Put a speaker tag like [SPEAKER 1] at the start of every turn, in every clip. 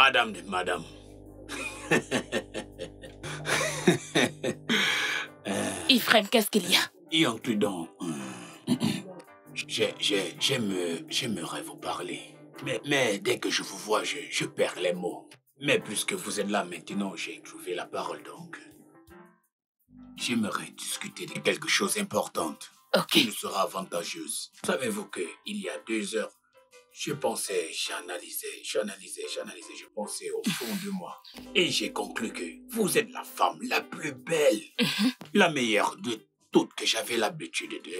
[SPEAKER 1] Madame de madame.
[SPEAKER 2] Ephraim, qu'est-ce qu'il y a?
[SPEAKER 1] Et inclus donc, j'aimerais vous parler. Mais dès que je vous vois, je perds les mots. Mais puisque vous êtes là maintenant, j'ai trouvé la parole donc. J'aimerais discuter de quelque chose d'important qui nous sera avantageuse. Savez-vous qu'il y a 2 heures, je pensais, j'analysais, je pensais au fond de moi. Et j'ai conclu que vous êtes la femme la plus belle, la meilleure de toutes que j'avais l'habitude de...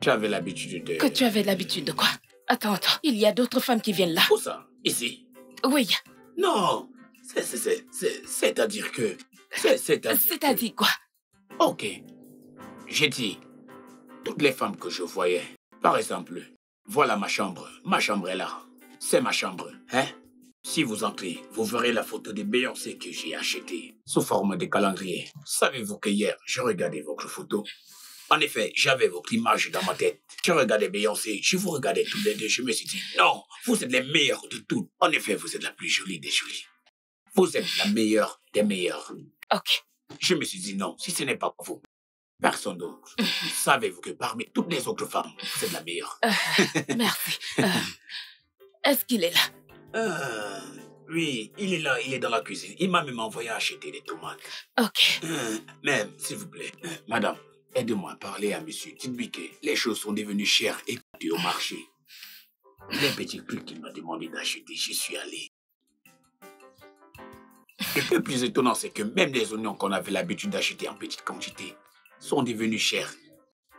[SPEAKER 2] Que tu avais l'habitude de quoi? Attends, il y a d'autres femmes qui viennent là.
[SPEAKER 1] Où ça? Ici?
[SPEAKER 2] Oui.
[SPEAKER 1] Non, c'est-à-dire que... C'est-à-dire
[SPEAKER 2] quoi?
[SPEAKER 1] Ok. J'ai dit, toutes les femmes que je voyais, par exemple, voilà ma chambre. Ma chambre est là. C'est ma chambre, hein? Si vous entrez, vous verrez la photo de Beyoncé que j'ai achetée sous forme de calendrier. Savez-vous que hier, je regardais votre photo? En effet, j'avais votre image dans ma tête. Je regardais Beyoncé, je vous regardais tous les deux. Je me suis dit, non, vous êtes les meilleurs de toutes. En effet, vous êtes la plus jolie des jolies. Vous êtes la meilleure des meilleures.
[SPEAKER 2] Ok.
[SPEAKER 1] Je me suis dit, non, si ce n'est pas vous, personne d'autre. Savez-vous que parmi toutes les autres femmes, vous êtes la meilleure?
[SPEAKER 2] Merci. Est-ce qu'il est là?
[SPEAKER 1] Oui, il est là, il est dans la cuisine. Il m'a même envoyé acheter des tomates.
[SPEAKER 2] Ok.
[SPEAKER 1] Mais, s'il vous plaît, madame, aidez-moi à parler à monsieur. Dites-lui que les choses sont devenues chères et coûteuses au marché. Les petits trucs qu'il m'a demandé d'acheter, j'y suis allé. Le plus étonnant, c'est que même les oignons qu'on avait l'habitude d'acheter en petite quantité sont devenus chers.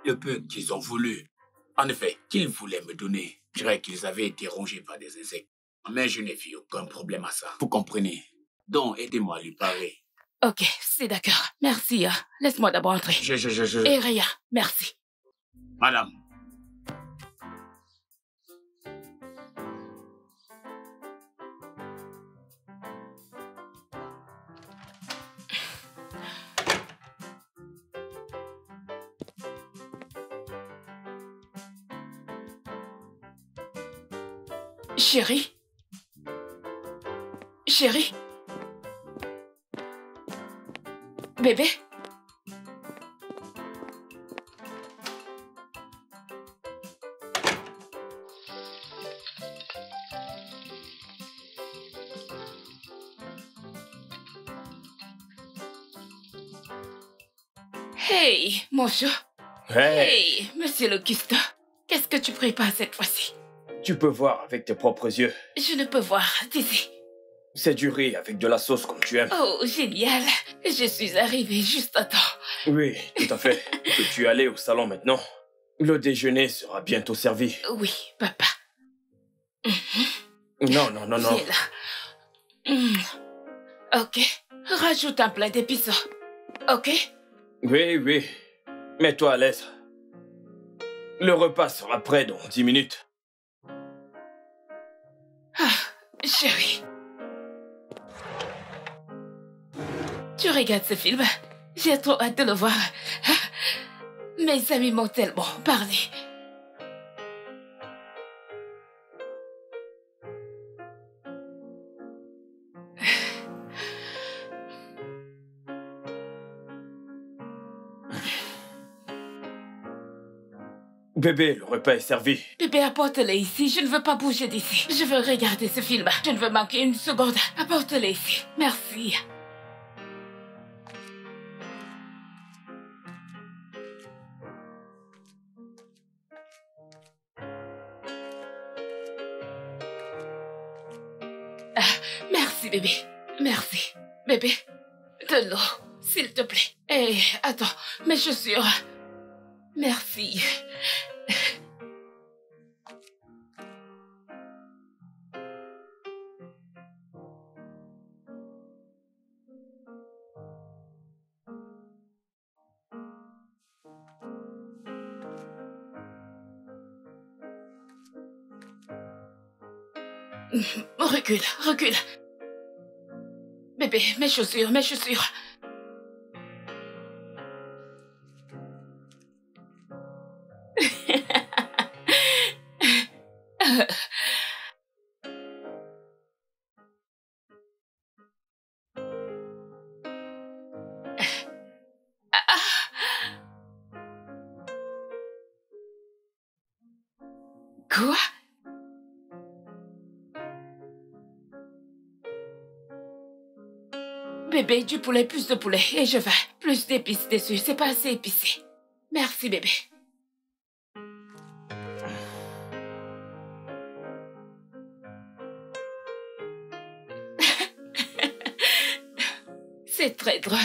[SPEAKER 1] Le peu qu'ils ont voulu, en effet, qu'ils voulaient me donner, je dirais qu'ils avaient été rongés par des insectes. Mais je n'ai vu aucun problème à ça. Vous comprenez? Donc, aidez-moi à lui parler.
[SPEAKER 2] Ok, c'est d'accord. Merci. Laisse-moi d'abord entrer. Et Rhea, merci.
[SPEAKER 1] Madame.
[SPEAKER 2] Chérie? Chérie? Bébé? Hey, mon chat. Hey, monsieur l'Auguste. Qu'est-ce que tu prépares cette fois-ci?
[SPEAKER 3] Tu peux voir avec tes propres yeux.
[SPEAKER 2] Je ne peux voir d'ici.
[SPEAKER 3] C'est du riz avec de la sauce comme tu aimes.
[SPEAKER 2] Oh, génial. Je suis arrivée juste à temps.
[SPEAKER 3] Oui, tout à fait. Peux-tu aller au salon maintenant? Le déjeuner sera bientôt servi.
[SPEAKER 2] Oui, papa.
[SPEAKER 3] Non.
[SPEAKER 2] Viens là. Ok. Rajoute un plat d'épices. Ok?
[SPEAKER 3] Oui. Mets-toi à l'aise. Le repas sera prêt dans 10 minutes.
[SPEAKER 2] Chérie. Tu regardes ce film? J'ai trop hâte de le voir. Mes amis m'ont tellement parlé.
[SPEAKER 3] Bébé, le repas est servi.
[SPEAKER 2] Bébé, apporte-le ici. Je ne veux pas bouger d'ici. Je veux regarder ce film. Je ne veux manquer une seconde. Apporte-le ici. Merci. Merci, bébé. Merci. Bébé, de l'eau, s'il te plaît. Et attends, mes chaussures. Merci. Recule. Bébé, mes chaussures. Quoi? Bébé, du poulet, plus de poulet. Et je veux plus d'épices dessus. C'est pas assez épicé. Merci, bébé. C'est très drôle.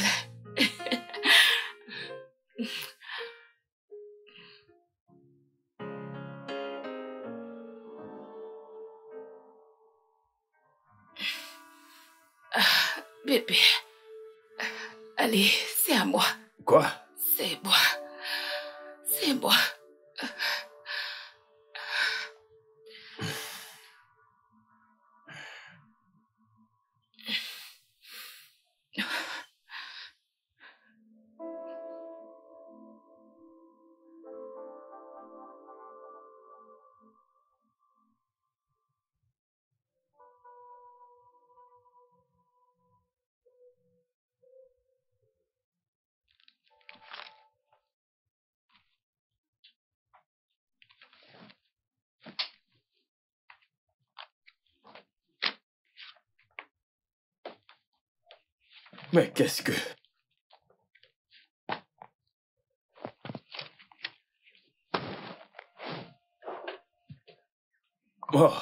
[SPEAKER 2] Bébé. Allez, c'est à moi.
[SPEAKER 3] Quoi?
[SPEAKER 2] C'est moi. C'est moi.
[SPEAKER 3] Mais qu'est-ce que... Oh.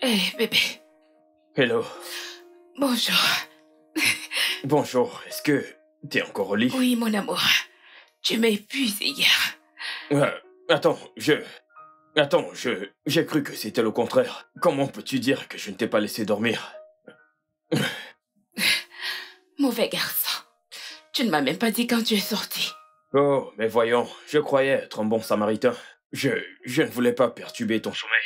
[SPEAKER 2] Hé, bébé.
[SPEAKER 3] Hello.
[SPEAKER 2] Bonjour.
[SPEAKER 3] Bonjour, est-ce que t'es encore au lit?
[SPEAKER 2] Oui, mon amour. Tu m'as épuisé hier.
[SPEAKER 3] Attends, j'ai cru que c'était le contraire. Comment peux-tu dire que je ne t'ai pas laissé dormir?
[SPEAKER 2] Mauvais garçon. Tu ne m'as même pas dit quand tu es sorti.
[SPEAKER 3] Oh, mais voyons, je croyais être un bon samaritain. Je ne voulais pas perturber ton sommeil.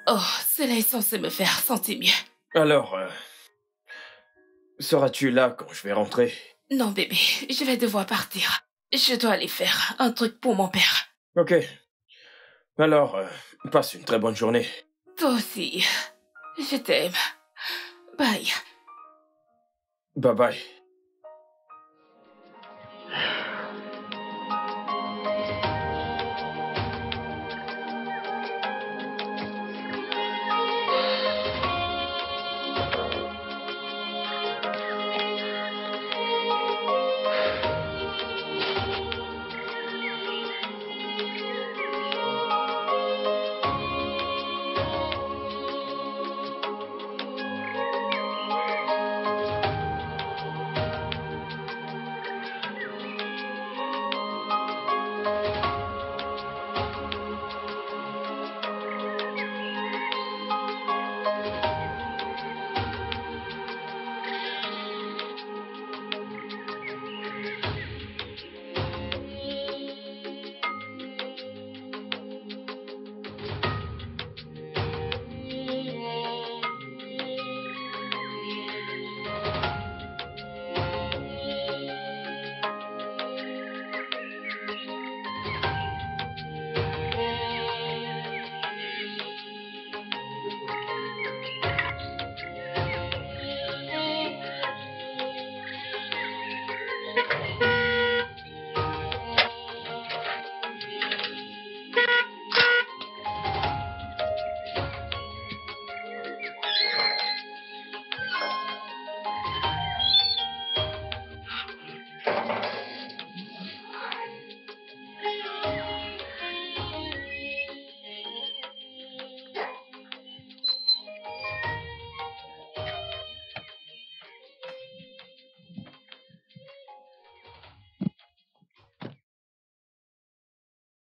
[SPEAKER 2] Oh, cela est censé me faire sentir mieux.
[SPEAKER 3] Alors, seras-tu là quand je vais rentrer?
[SPEAKER 2] Non, bébé, je vais devoir partir. Je dois aller faire un truc pour mon père.
[SPEAKER 3] Ok. Alors, passe une très bonne journée.
[SPEAKER 2] Toi aussi. Je t'aime. Bye.
[SPEAKER 3] Bye bye.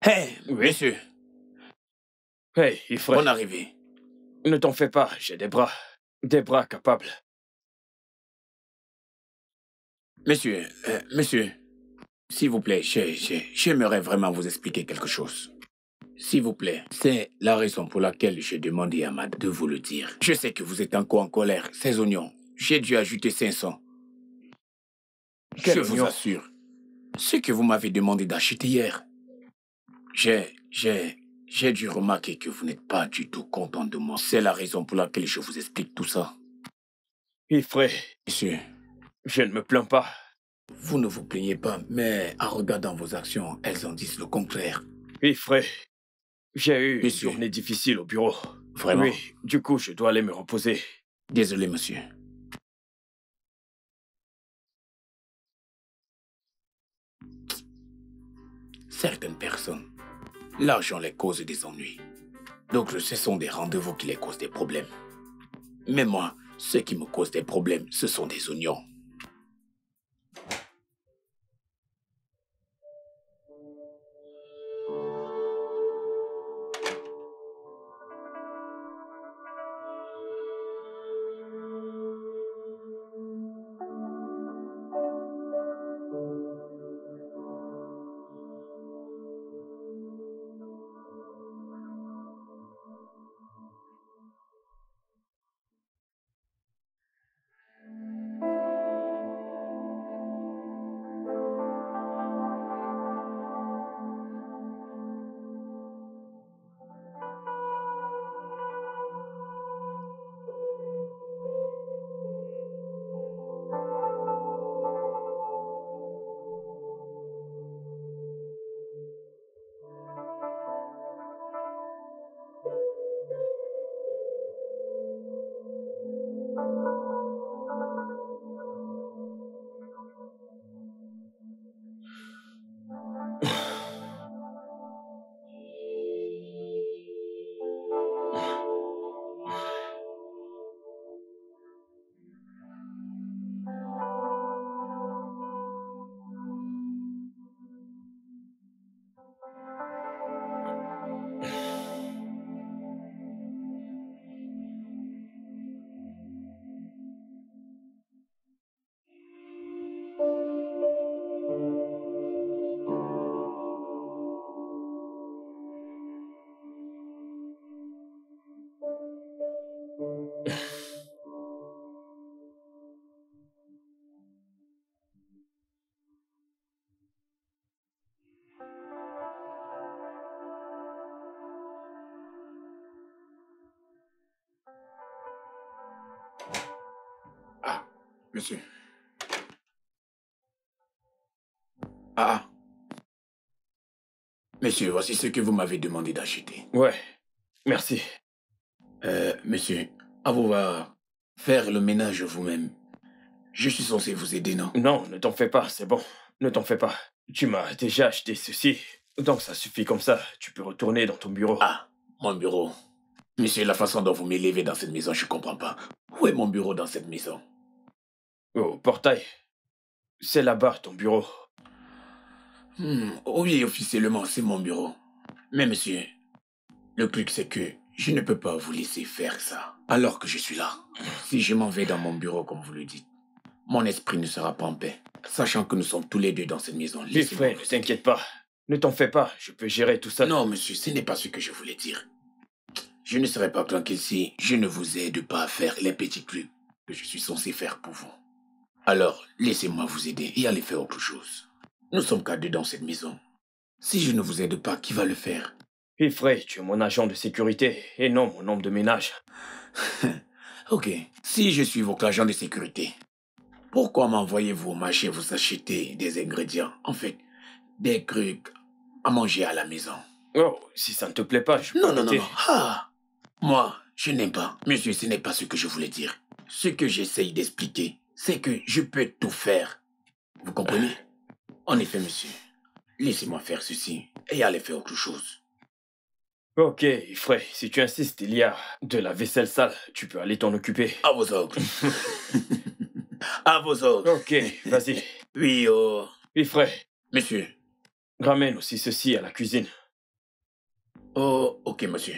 [SPEAKER 1] Hé,
[SPEAKER 3] Oui.
[SPEAKER 1] monsieur,
[SPEAKER 3] Hey, Ifré.
[SPEAKER 1] bonne arrivée.
[SPEAKER 3] Ne t'en fais pas, j'ai des bras. Des bras capables.
[SPEAKER 1] Monsieur, monsieur, s'il vous plaît, j'aimerais vraiment vous expliquer quelque chose. S'il vous plaît, c'est la raison pour laquelle j'ai demandé à Mad de vous le dire. Je sais que vous êtes encore en colère. Ces oignons, j'ai dû ajouter 500.
[SPEAKER 3] Quel
[SPEAKER 1] Je vous
[SPEAKER 3] oignon?
[SPEAKER 1] assure. Ce que vous m'avez demandé d'acheter hier. J'ai dû remarquer que vous n'êtes pas du tout content de moi. C'est la raison pour laquelle je vous explique tout ça.
[SPEAKER 3] Ifré,
[SPEAKER 1] Monsieur,
[SPEAKER 3] je ne me plains pas.
[SPEAKER 1] vous ne vous plaignez pas, mais en regardant vos actions, elles en disent le contraire.
[SPEAKER 3] Ifré, j'ai eu une
[SPEAKER 1] Monsieur.
[SPEAKER 3] journée difficile au bureau.
[SPEAKER 1] Vraiment?
[SPEAKER 3] Oui, du coup, je dois aller me reposer.
[SPEAKER 1] Désolé, monsieur. Certaines personnes, l'argent les cause des ennuis. D'autres, ce sont des rendez-vous qui les causent des problèmes. Mais moi, ce qui me cause des problèmes, ce sont des oignons. Ah, monsieur. Ah. Monsieur, voici ce que vous m'avez demandé d'acheter.
[SPEAKER 3] Ouais, merci.
[SPEAKER 1] Monsieur, à vous va faire le ménage vous-même. Je suis censé vous aider, non?
[SPEAKER 3] Non, ne t'en fais pas, c'est bon. Ne t'en fais pas. Tu m'as déjà acheté ceci, donc ça suffit comme ça. Tu peux retourner dans ton bureau.
[SPEAKER 1] Ah, mon bureau. Monsieur, la façon dont vous m'élevez dans cette maison, je comprends pas. Où est mon bureau dans cette maison?
[SPEAKER 3] Au portail. C'est là-bas, ton bureau.
[SPEAKER 1] Oui, officiellement, c'est mon bureau. Mais monsieur, le truc c'est que je ne peux pas vous laisser faire ça alors que je suis là. Si je m'en vais dans mon bureau, comme vous le dites, mon esprit ne sera pas en paix. Sachant que nous sommes tous les deux dans cette maison.
[SPEAKER 3] Oui, frère, ne t'inquiète pas. Ne t'en fais pas, je peux gérer tout ça.
[SPEAKER 1] Non, monsieur, ce n'est pas ce que je voulais dire. Je ne serai pas tranquille si je ne vous aide pas à faire les petits trucs que je suis censé faire pour vous. Alors, laissez-moi vous aider et allez faire autre chose. Nous sommes qu'à deux dans cette maison. Si je ne vous aide pas, qui va le faire?
[SPEAKER 3] Oui, frère, tu es mon agent de sécurité et non mon homme de ménage.
[SPEAKER 1] Ok, si je suis votre agent de sécurité, pourquoi m'envoyez-vous au marché vous acheter des ingrédients, en fait, des trucs à manger à la maison?
[SPEAKER 3] Oh, si ça ne te plaît pas, je peux
[SPEAKER 1] Non, non, non,
[SPEAKER 3] arrêter.
[SPEAKER 1] non. Ah, moi, je n'aime pas. Monsieur, ce n'est pas ce que je voulais dire. Ce que j'essaye d'expliquer, c'est que je peux tout faire. Vous comprenez? En effet, monsieur, laissez-moi faire ceci et allez faire autre chose.
[SPEAKER 3] Ok, frère, si tu insistes, il y a de la vaisselle sale. Tu peux aller t'en occuper.
[SPEAKER 1] À vos ordres. À vos ordres.
[SPEAKER 3] Ok, vas-y.
[SPEAKER 1] Oui, oh.
[SPEAKER 3] Oui, frère,
[SPEAKER 1] Monsieur.
[SPEAKER 3] ramène aussi ceci à la cuisine.
[SPEAKER 1] Oh, ok, monsieur.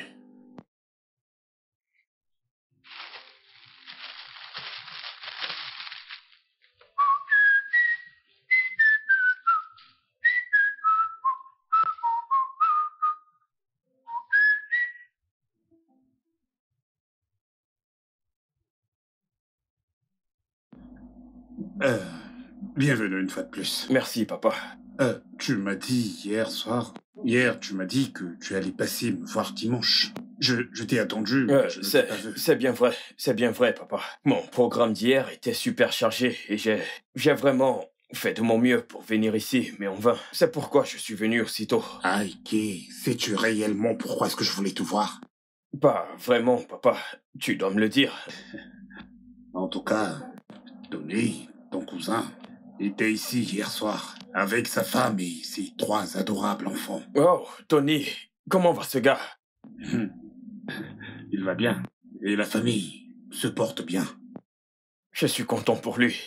[SPEAKER 4] Euh, Bienvenue une fois de plus.
[SPEAKER 3] Merci, papa.
[SPEAKER 4] Tu m'as dit hier, tu m'as dit que tu allais passer me voir dimanche. Je t'ai attendu, mais je ne t'ai pas vu.
[SPEAKER 3] C'est bien vrai, papa. Mon programme d'hier était super chargé et j'ai vraiment fait de mon mieux pour venir ici, mais en vain. C'est pourquoi je suis venu aussitôt.
[SPEAKER 4] Aïe, sais-tu réellement pourquoi est-ce que je voulais te voir?
[SPEAKER 3] Pas vraiment, papa. Tu dois me le dire.
[SPEAKER 4] En tout cas, Tony, ton cousin, était ici hier soir, avec sa femme et ses 3 adorables enfants.
[SPEAKER 3] Oh, Tony, comment va ce gars?
[SPEAKER 4] Il va bien, et la famille se porte bien.
[SPEAKER 3] Je suis content pour lui.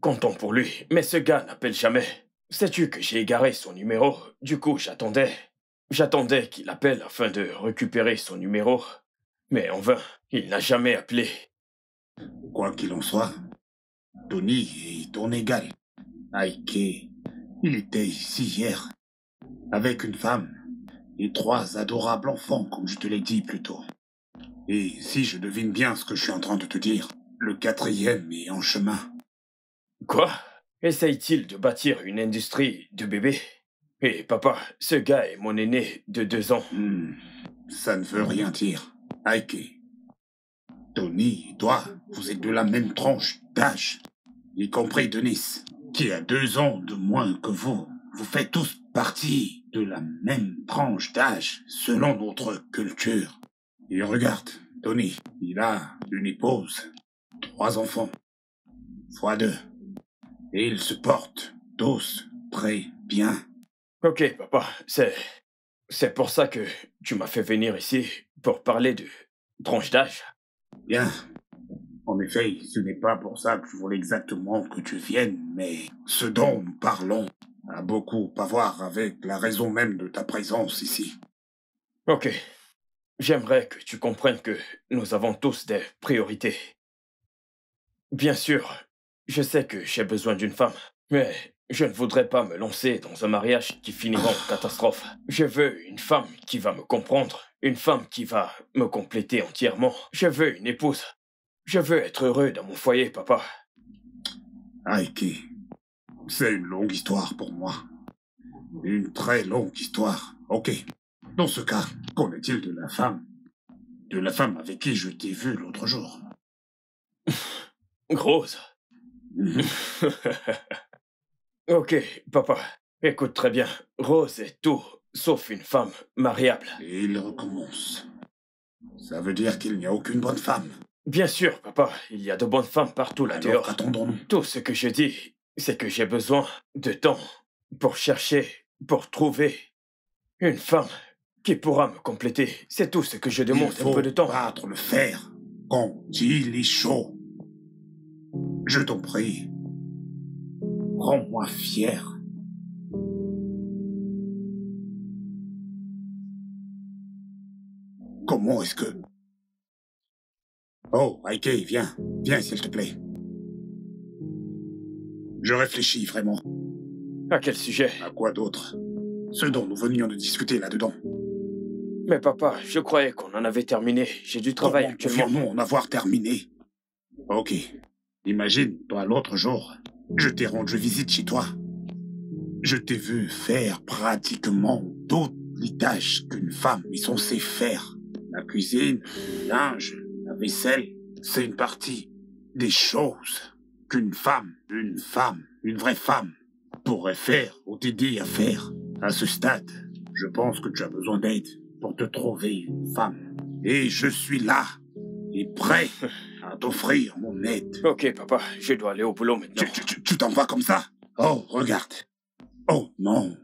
[SPEAKER 3] Content pour lui, mais ce gars n'appelle jamais. Sais-tu que j'ai égaré son numéro? Du coup, j'attendais qu'il appelle afin de récupérer son numéro. Mais en vain, il n'a jamais appelé.
[SPEAKER 4] Quoi qu'il en soit, Tony est ton égal. Aïké, il était ici hier, avec une femme et 3 adorables enfants, comme je te l'ai dit plus tôt. Et si je devine bien ce que je suis en train de te dire, le 4e est en chemin.
[SPEAKER 3] Quoi? Essaye-t-il de bâtir une industrie de bébés? Et papa, ce gars est mon aîné de 2 ans.
[SPEAKER 4] Ça ne veut rien dire. Aïké, Tony et toi, vous êtes de la même tranche d'âge, y compris Denis, qui a 2 ans de moins que vous. Vous faites tous partie de la même tranche d'âge, selon notre culture. Et regarde, Tony, il a une épouse, 3 enfants, fois 2. Et ils se portent tous très bien.
[SPEAKER 3] Ok, papa, c'est pour ça que tu m'as fait venir ici, pour parler de tranche d'âge.
[SPEAKER 4] Bien. En effet, ce n'est pas pour ça que je voulais exactement que tu viennes, mais ce dont nous parlons a beaucoup à voir avec la raison même de ta présence ici.
[SPEAKER 3] Ok. J'aimerais que tu comprennes que nous avons tous des priorités. Bien sûr, je sais que j'ai besoin d'une femme, mais je ne voudrais pas me lancer dans un mariage qui finira en catastrophe. Je veux une femme qui va me comprendre, une femme qui va me compléter entièrement. Je veux une épouse. Je veux être heureux dans mon foyer, papa.
[SPEAKER 4] Aïké, c'est une longue histoire pour moi. Une très longue histoire. Ok. Dans ce cas, qu'en est-il de la femme? De la femme avec qui je t'ai vu l'autre jour?
[SPEAKER 3] Rose. Ok, papa. Écoute très bien. Rose est tout, sauf une femme mariable.
[SPEAKER 4] Et il recommence. Ça veut dire qu'il n'y a aucune bonne femme.
[SPEAKER 3] Bien sûr, papa. Il y a de bonnes femmes partout
[SPEAKER 4] Alors
[SPEAKER 3] là-dehors.
[SPEAKER 4] qu'attendons-nous?
[SPEAKER 3] Tout ce que je dis, c'est que j'ai besoin de temps pour chercher, pour trouver une femme qui pourra me compléter. C'est tout ce que je demande,
[SPEAKER 4] Il faut
[SPEAKER 3] un peu de temps.
[SPEAKER 4] battre le fer quand il est chaud. Je t'en prie. Rends-moi fier. Comment est-ce que... Oh, Aïké, viens. Viens, s'il te plaît. Je réfléchis vraiment.
[SPEAKER 3] À quel sujet?
[SPEAKER 4] À quoi d'autre? Ce dont nous venions de discuter là-dedans.
[SPEAKER 3] Mais papa, je croyais qu'on en avait terminé. J'ai du travail
[SPEAKER 4] Comment
[SPEAKER 3] actuellement.
[SPEAKER 4] pouvons-nous en avoir terminé? Ok. Imagine, toi, l'autre jour, je t'ai rendu visite chez toi. Je t'ai vu faire pratiquement toutes les tâches qu'une femme est censée faire. La cuisine, le linge, la vaisselle, c'est une partie des choses qu'une femme, une vraie femme, pourrait faire ou t'aider à faire. À ce stade, je pense que tu as besoin d'aide pour te trouver une femme. Et je suis là, et prêt à t'offrir mon aide.
[SPEAKER 3] Ok, papa, je dois aller au boulot maintenant.
[SPEAKER 4] Tu t'en vas comme ça? Oh, regarde. Oh, non.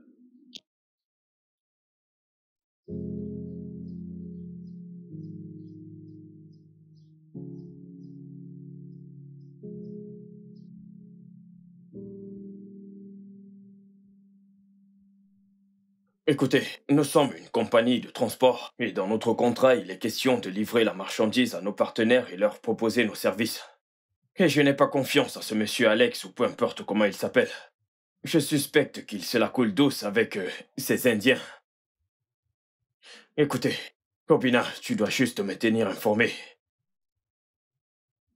[SPEAKER 3] Écoutez, nous sommes une compagnie de transport et dans notre contrat, il est question de livrer la marchandise à nos partenaires et leur proposer nos services. Et je n'ai pas confiance à ce monsieur Alex ou peu importe comment il s'appelle. Je suspecte qu'il se la coule douce avec ces Indiens. Écoutez, Copina, tu dois juste me tenir informé.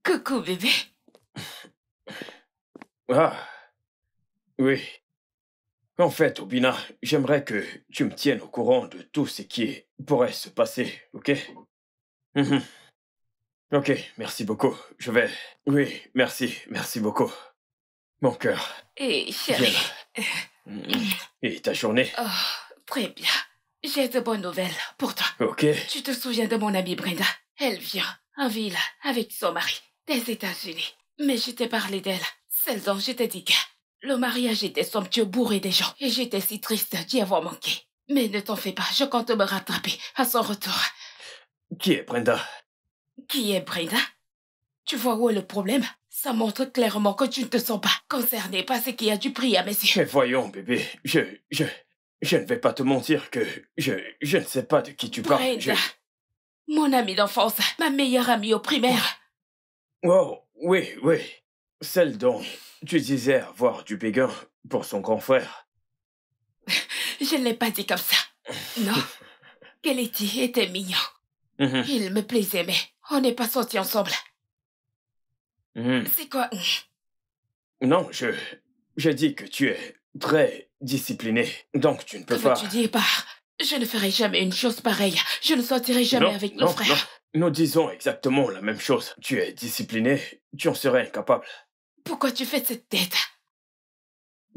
[SPEAKER 2] Coucou, bébé.
[SPEAKER 3] Ah, oui. En fait, Obina, j'aimerais que tu me tiennes au courant de tout ce qui pourrait se passer, ok? Mhm. Ok, merci beaucoup. Je vais... Oui, merci beaucoup. Mon cœur,
[SPEAKER 2] Et
[SPEAKER 3] viens
[SPEAKER 2] chérie.
[SPEAKER 3] là. Et ta journée?
[SPEAKER 2] Oh, très bien. J'ai de bonnes nouvelles pour toi.
[SPEAKER 3] Ok.
[SPEAKER 2] Tu te souviens de mon amie Brenda? Elle vient en ville avec son mari des États-Unis. Mais je t'ai parlé d'elle, celle dont je t'ai dit que le mariage était somptueux, bourré des gens, et j'étais si triste d'y avoir manqué. Mais ne t'en fais pas, je compte me rattraper à son retour.
[SPEAKER 3] Qui est Brenda?
[SPEAKER 2] Qui est Brenda? Tu vois où est le problème? Ça montre clairement que tu ne te sens pas concerné par ce qui a du prix à mes yeux.
[SPEAKER 3] Mais voyons, bébé, je ne vais pas te mentir que je ne sais pas de qui tu parles.
[SPEAKER 2] Brenda, mon amie d'enfance, ma meilleure amie au primaire.
[SPEAKER 3] Oh, oui. Celle dont tu disais avoir du béguin pour son grand frère.
[SPEAKER 2] Je ne l'ai pas dit comme ça. Non. Keleti était mignon.
[SPEAKER 3] Mhm.
[SPEAKER 2] Il me plaisait, mais on n'est pas sortis ensemble.
[SPEAKER 3] Mhm.
[SPEAKER 2] C'est quoi?
[SPEAKER 3] Non, je dis que tu es très discipliné, donc tu ne
[SPEAKER 2] Que
[SPEAKER 3] peux pas...
[SPEAKER 2] veux-tu dire par... Je ne ferai jamais une chose pareille. Je ne sortirai jamais
[SPEAKER 3] Non,
[SPEAKER 2] avec
[SPEAKER 3] non,
[SPEAKER 2] nos frères.
[SPEAKER 3] non. Nous disons exactement la même chose. Tu es discipliné, tu en serais incapable.
[SPEAKER 2] Pourquoi tu fais cette tête?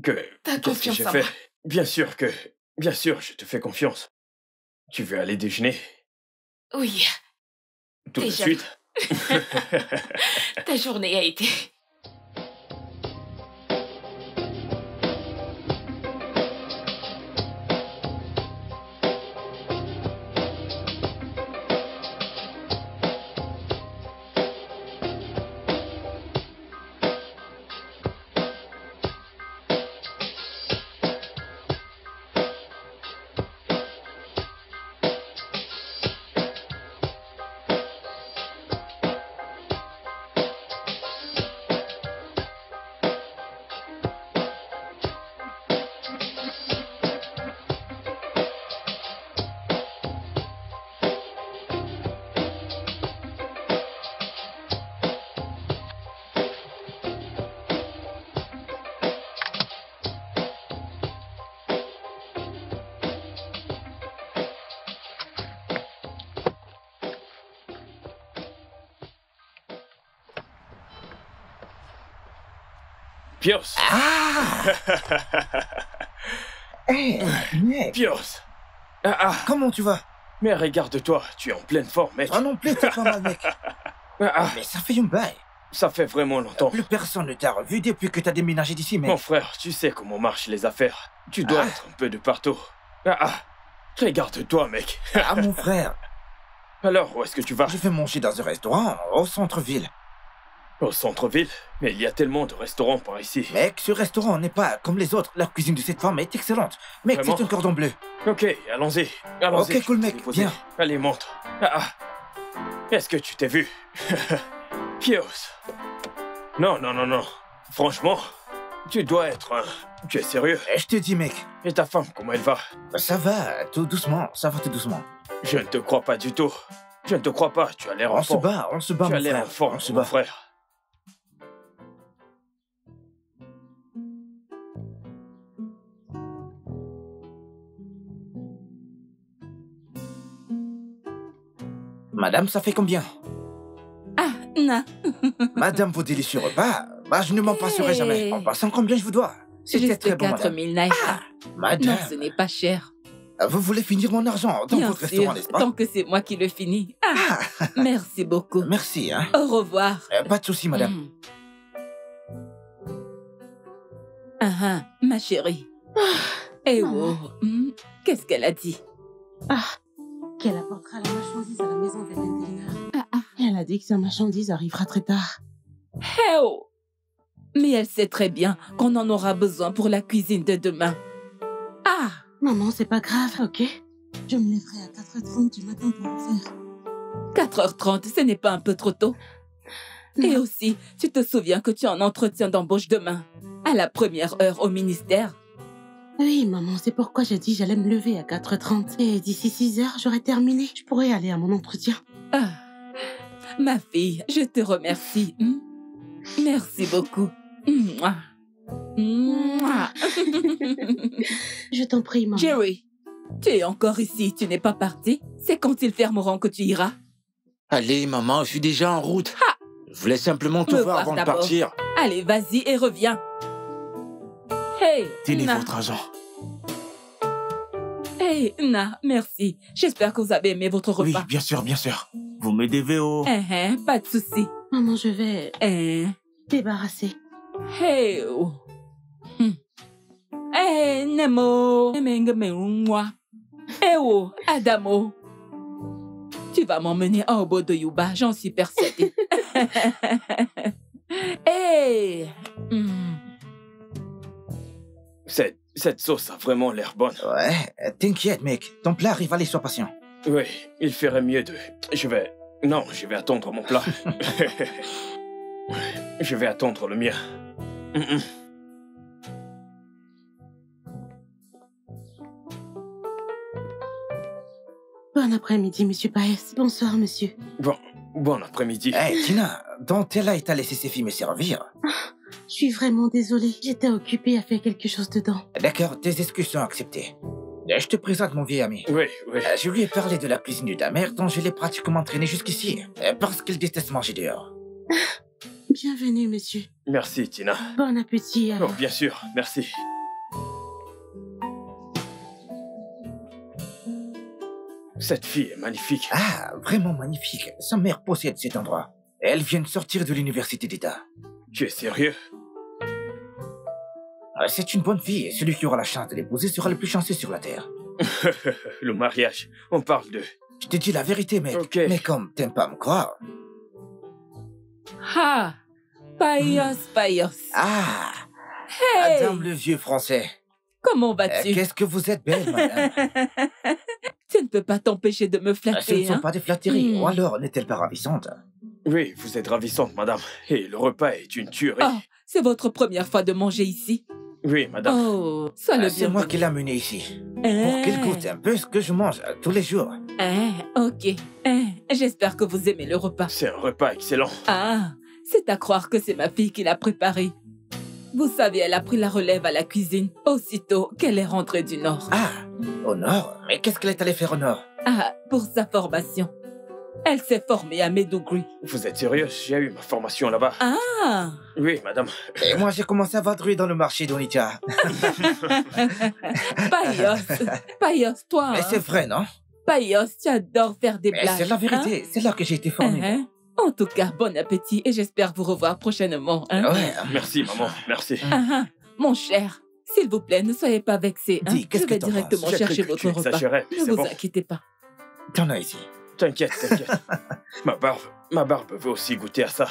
[SPEAKER 3] T'as
[SPEAKER 2] T'as
[SPEAKER 3] qu'est-ce que
[SPEAKER 2] confiance
[SPEAKER 3] j'ai
[SPEAKER 2] en
[SPEAKER 3] fait?
[SPEAKER 2] moi.
[SPEAKER 3] Bien sûr, je te fais confiance. Tu veux aller déjeuner?
[SPEAKER 2] Oui,
[SPEAKER 3] Tout de
[SPEAKER 2] Déjà.
[SPEAKER 3] suite?
[SPEAKER 2] ta journée a été...
[SPEAKER 3] Pios!
[SPEAKER 5] Hé, mec,
[SPEAKER 3] Pios! Ah,
[SPEAKER 5] comment tu vas?
[SPEAKER 3] mais regarde-toi, tu es en pleine forme, mec.
[SPEAKER 5] Toi non plus, t'es pas mal, mec.
[SPEAKER 3] Ah,
[SPEAKER 5] Mais ça fait une bail.
[SPEAKER 3] ça fait vraiment longtemps.
[SPEAKER 5] Plus personne ne t'a revu depuis que t'as déménagé d'ici,
[SPEAKER 3] Mon
[SPEAKER 5] mec.
[SPEAKER 3] frère, tu sais comment marchent les affaires. Tu dois être un peu de partout. Regarde-toi, mec.
[SPEAKER 5] Ah, mon frère,
[SPEAKER 3] Alors, où est-ce que tu vas?
[SPEAKER 5] je vais manger dans un restaurant au centre-ville.
[SPEAKER 3] Au centre-ville? Mais il y a tellement de restaurants par ici.
[SPEAKER 5] Mec, ce restaurant n'est pas comme les autres. La cuisine de cette femme est excellente. Mec,
[SPEAKER 3] Vraiment?
[SPEAKER 5] c'est un cordon bleu.
[SPEAKER 3] Ok, allons-y. Allons-y.
[SPEAKER 5] Ok, cool,
[SPEAKER 3] je vais
[SPEAKER 5] mec,
[SPEAKER 3] te déposer.
[SPEAKER 5] viens.
[SPEAKER 3] Allez, monte. Est-ce que tu t'es vu? Pios. Non. Franchement, tu dois être un... Tu es sérieux?
[SPEAKER 5] Et je te dis, mec,
[SPEAKER 3] Et ta femme, comment elle va?
[SPEAKER 5] ça va, tout doucement, ça va tout doucement.
[SPEAKER 3] Je ne te crois pas du tout. Je ne te crois pas. Tu as l'air en
[SPEAKER 5] On se
[SPEAKER 3] forme.
[SPEAKER 5] bat,
[SPEAKER 3] Tu
[SPEAKER 5] mon
[SPEAKER 3] as l'air en
[SPEAKER 5] frère.
[SPEAKER 3] forme,
[SPEAKER 5] On se
[SPEAKER 3] mon
[SPEAKER 5] bat.
[SPEAKER 3] frère.
[SPEAKER 5] Madame, ça fait combien?
[SPEAKER 6] Ah, non.
[SPEAKER 5] Madame, vos délicieux repas, je ne m'en passerai jamais. En passant, combien je vous dois? C'était
[SPEAKER 6] Juste
[SPEAKER 5] très bon,
[SPEAKER 6] 4
[SPEAKER 5] madame.
[SPEAKER 6] 000 naira.
[SPEAKER 5] Madame,
[SPEAKER 6] Non, ce n'est pas cher.
[SPEAKER 5] vous voulez finir mon argent dans
[SPEAKER 6] Bien
[SPEAKER 5] votre
[SPEAKER 6] sûr,
[SPEAKER 5] restaurant, n'est-ce pas?
[SPEAKER 6] tant que c'est moi qui le finis. Ah, merci beaucoup.
[SPEAKER 5] Merci, hein.
[SPEAKER 6] Au revoir.
[SPEAKER 5] Pas de souci, madame.
[SPEAKER 6] Mm. Ma chérie. Eh oh, qu'est-ce qu'elle a dit?
[SPEAKER 7] Qu'elle apportera la marchandise à la maison vers l'intérieur. Elle a dit que sa marchandise arrivera très tard.
[SPEAKER 6] Eh oh. Mais elle sait très bien qu'on en aura besoin pour la cuisine de demain. Ah,
[SPEAKER 7] Maman, c'est pas grave, ok? Je me lèverai à 4h30 du matin pour le faire.
[SPEAKER 6] 4h30, ce n'est pas un peu trop tôt? Et aussi, tu te souviens que tu as un entretien d'embauche demain, à la première heure au ministère?
[SPEAKER 7] Oui, maman, c'est pourquoi j'ai dit j'allais me lever à 4h30. Et d'ici 6h, j'aurai terminé. Je pourrai aller à mon entretien.
[SPEAKER 6] Ah, ma fille, je te remercie. Merci beaucoup. Mouah. Mouah.
[SPEAKER 7] Je t'en prie, maman.
[SPEAKER 6] Jerry, tu es encore ici, tu n'es pas parti? C'est quand ils fermeront que tu iras?
[SPEAKER 5] Allez, maman, je suis déjà en route.
[SPEAKER 6] Ha!
[SPEAKER 5] Je voulais simplement te
[SPEAKER 6] Me
[SPEAKER 5] voir
[SPEAKER 6] voir
[SPEAKER 5] avant de
[SPEAKER 6] d'abord.
[SPEAKER 5] partir.
[SPEAKER 6] Allez, vas-y et reviens. Hey,
[SPEAKER 5] Tenez
[SPEAKER 6] Na.
[SPEAKER 5] votre argent.
[SPEAKER 6] Hey, Na, merci. J'espère que vous avez aimé votre
[SPEAKER 5] Oui,
[SPEAKER 6] repas.
[SPEAKER 5] bien sûr, bien sûr. Vous me devez au...
[SPEAKER 6] Pas de souci.
[SPEAKER 7] Maman, je vais débarrasser.
[SPEAKER 6] Hey, oh. Hey, Nemo. Moi. Eh oh, Adamo. Tu vas m'emmener en haut de Yuba, j'en suis persuadée. Hey.
[SPEAKER 3] Cette sauce a vraiment l'air bonne.
[SPEAKER 5] Ouais, t'inquiète, mec. Ton plat arrive, allez, sois patient.
[SPEAKER 3] Oui, il ferait mieux de... Non, je vais attendre mon plat. Je vais attendre le mien.
[SPEAKER 7] Bon après-midi, monsieur Paes. Bonsoir, monsieur.
[SPEAKER 3] Bon après-midi.
[SPEAKER 5] Hey, Tina, dont elle a été laissé ses filles me servir.
[SPEAKER 7] Je suis vraiment désolée. J'étais occupée à faire quelque chose dedans.
[SPEAKER 5] D'accord, tes excuses sont acceptées. Je te présente mon vieil ami.
[SPEAKER 3] Oui.
[SPEAKER 5] Je lui ai parlé de la cuisine de ta mère dont je l'ai pratiquement traîné jusqu'ici. Parce qu'il déteste manger dehors.
[SPEAKER 7] Bienvenue, monsieur.
[SPEAKER 3] Merci, Tina.
[SPEAKER 7] Bon appétit.
[SPEAKER 3] Oh, bien sûr, merci. Cette fille est magnifique.
[SPEAKER 5] Ah, vraiment magnifique. Sa mère possède cet endroit. Elle vient de sortir de l'université d'État.
[SPEAKER 3] Tu es sérieux?
[SPEAKER 5] C'est une bonne fille, et celui qui aura la chance de l'épouser sera le plus chanceux sur la Terre.
[SPEAKER 3] Le mariage, on parle de...
[SPEAKER 5] Je te dis la vérité, mec.
[SPEAKER 3] Ok.
[SPEAKER 5] Mais comme t'aimes pas me croire...
[SPEAKER 6] Ha! Payos.
[SPEAKER 5] Ah,
[SPEAKER 6] Hey!
[SPEAKER 5] Madame le vieux français.
[SPEAKER 6] Comment vas-tu?
[SPEAKER 5] Qu'est-ce que vous êtes belle, madame.
[SPEAKER 6] Tu ne peux pas t'empêcher de me
[SPEAKER 5] Ce ne
[SPEAKER 6] flatter,
[SPEAKER 5] sont
[SPEAKER 6] hein?
[SPEAKER 5] pas des flatteries.
[SPEAKER 6] Hmm.
[SPEAKER 5] Ou alors, n'est-elle pas ravissante?
[SPEAKER 3] Oui, vous êtes ravissante, madame. Et le repas est une tuerie.
[SPEAKER 6] Oh, c'est votre première fois de manger ici?
[SPEAKER 3] Oui, madame.
[SPEAKER 6] Oh, sois le
[SPEAKER 5] C'est moi qui l'ai amenée ici. Pour qu'il goûte un peu ce que je mange tous les jours.
[SPEAKER 6] Ok. J'espère que vous aimez le repas.
[SPEAKER 3] C'est un repas excellent.
[SPEAKER 6] Ah, c'est à croire que c'est ma fille qui l'a préparé. Vous savez, elle a pris la relève à la cuisine aussitôt qu'elle est rentrée du Nord.
[SPEAKER 5] Ah, au nord? Mais qu'est-ce qu'elle est allée faire au nord?
[SPEAKER 6] Ah, pour sa formation. Elle s'est formée à Medougri.
[SPEAKER 3] Vous êtes sérieux? J'ai eu ma formation là-bas.
[SPEAKER 6] Ah!
[SPEAKER 3] Oui, madame.
[SPEAKER 5] Et moi, j'ai commencé à vadrouiller dans le marché d'Onitsha.
[SPEAKER 6] Payos, toi,
[SPEAKER 5] Mais
[SPEAKER 6] hein?
[SPEAKER 5] c'est vrai, non?
[SPEAKER 6] Payos, tu adores faire des
[SPEAKER 5] Mais
[SPEAKER 6] blagues.
[SPEAKER 5] c'est la vérité. C'est là que j'ai été formé.
[SPEAKER 6] En tout cas, bon appétit et j'espère vous revoir prochainement.
[SPEAKER 5] Ouais.
[SPEAKER 3] Merci, maman. Merci.
[SPEAKER 6] Mon cher, s'il vous plaît, ne soyez pas vexé.
[SPEAKER 5] Dis, qu'est-ce
[SPEAKER 6] Je vais
[SPEAKER 5] que t'en
[SPEAKER 6] directement
[SPEAKER 3] J'ai cru
[SPEAKER 6] chercher
[SPEAKER 3] que
[SPEAKER 6] votre
[SPEAKER 3] tu
[SPEAKER 6] repas.
[SPEAKER 3] exagérais, mais
[SPEAKER 6] Ne
[SPEAKER 3] c'est
[SPEAKER 6] vous
[SPEAKER 3] bon.
[SPEAKER 6] inquiétez pas.
[SPEAKER 5] T'en as ici.
[SPEAKER 3] T'inquiète. Ma barbe veut aussi goûter à ça.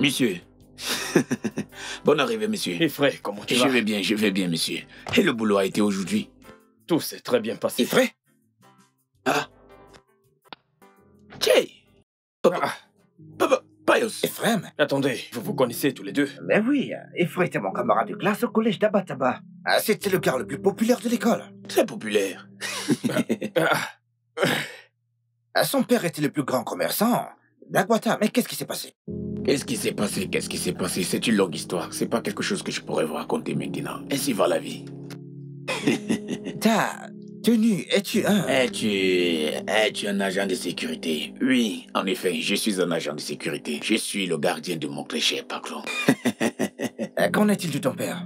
[SPEAKER 1] Monsieur. Bonne arrivée, monsieur.
[SPEAKER 3] Et frère, comment tu
[SPEAKER 1] Je
[SPEAKER 3] vas?
[SPEAKER 1] vais bien, monsieur. Et le boulot a été aujourd'hui?
[SPEAKER 3] Tout s'est très bien passé.
[SPEAKER 5] C'est vrai?
[SPEAKER 1] Ah. Jay. Papa. Payos.
[SPEAKER 5] Ephraim?
[SPEAKER 3] Attendez, vous vous connaissez tous les deux?
[SPEAKER 5] Mais oui, Ephraim était mon camarade de classe au collège d'Abataba. C'était le gars le plus populaire de l'école.
[SPEAKER 1] Très populaire.
[SPEAKER 5] Son père était le plus grand commerçant d'Aguata. Mais qu'est-ce qui s'est passé?
[SPEAKER 1] Qu'est-ce qui s'est passé? C'est une longue histoire. C'est pas quelque chose que je pourrais vous raconter maintenant. Ainsi va la vie.
[SPEAKER 5] Ta tenue, es-tu un...
[SPEAKER 1] Es-tu un agent de sécurité? Oui, en effet, je suis un agent de sécurité. Je suis le gardien de mon cliché, pardon.
[SPEAKER 5] Qu'en est-il de ton père?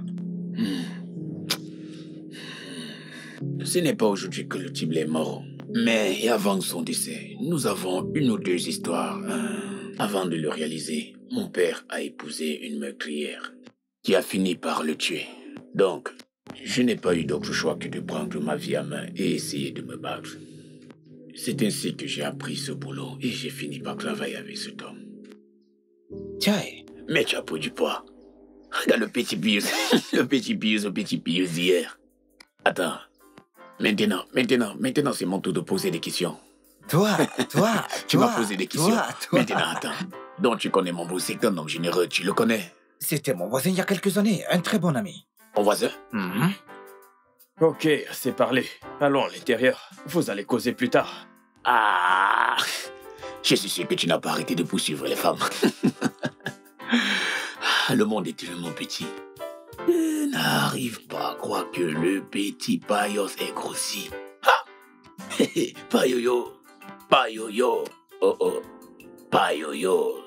[SPEAKER 1] Ce n'est pas aujourd'hui que le type est mort. Mais avant son décès, nous avons une ou deux histoires. Avant de le réaliser, mon père a épousé une meurtrière qui a fini par le tuer. Donc, je n'ai pas eu d'autre choix que de prendre ma vie à main et essayer de me battre. C'est ainsi que j'ai appris ce boulot et j'ai fini par travailler avec cet homme.
[SPEAKER 5] Tiens,
[SPEAKER 1] Mais tu as pris du poids. Regarde le petit Pius, le petit Pius d'hier. Attends. Maintenant, c'est mon tour de poser des questions.
[SPEAKER 5] toi,
[SPEAKER 1] Tu m'as posé des questions.
[SPEAKER 5] toi.
[SPEAKER 1] Maintenant, attends. Donc tu connais mon beau, c'est un homme généreux, tu le connais?
[SPEAKER 5] C'était mon voisin il y a quelques années, un très bon ami.
[SPEAKER 1] Mon voisin?
[SPEAKER 5] Mhm.
[SPEAKER 3] Ok, assez parlé. Allons à l'intérieur. Vous allez causer plus tard.
[SPEAKER 1] Ah, je suis sûr que tu n'as pas arrêté de poursuivre les femmes. Le monde est tellement petit. Je n'arrive pas à croire que le petit Payos est grossi. Ah! Payoyo, Payoyo, oh oh, Payoyo.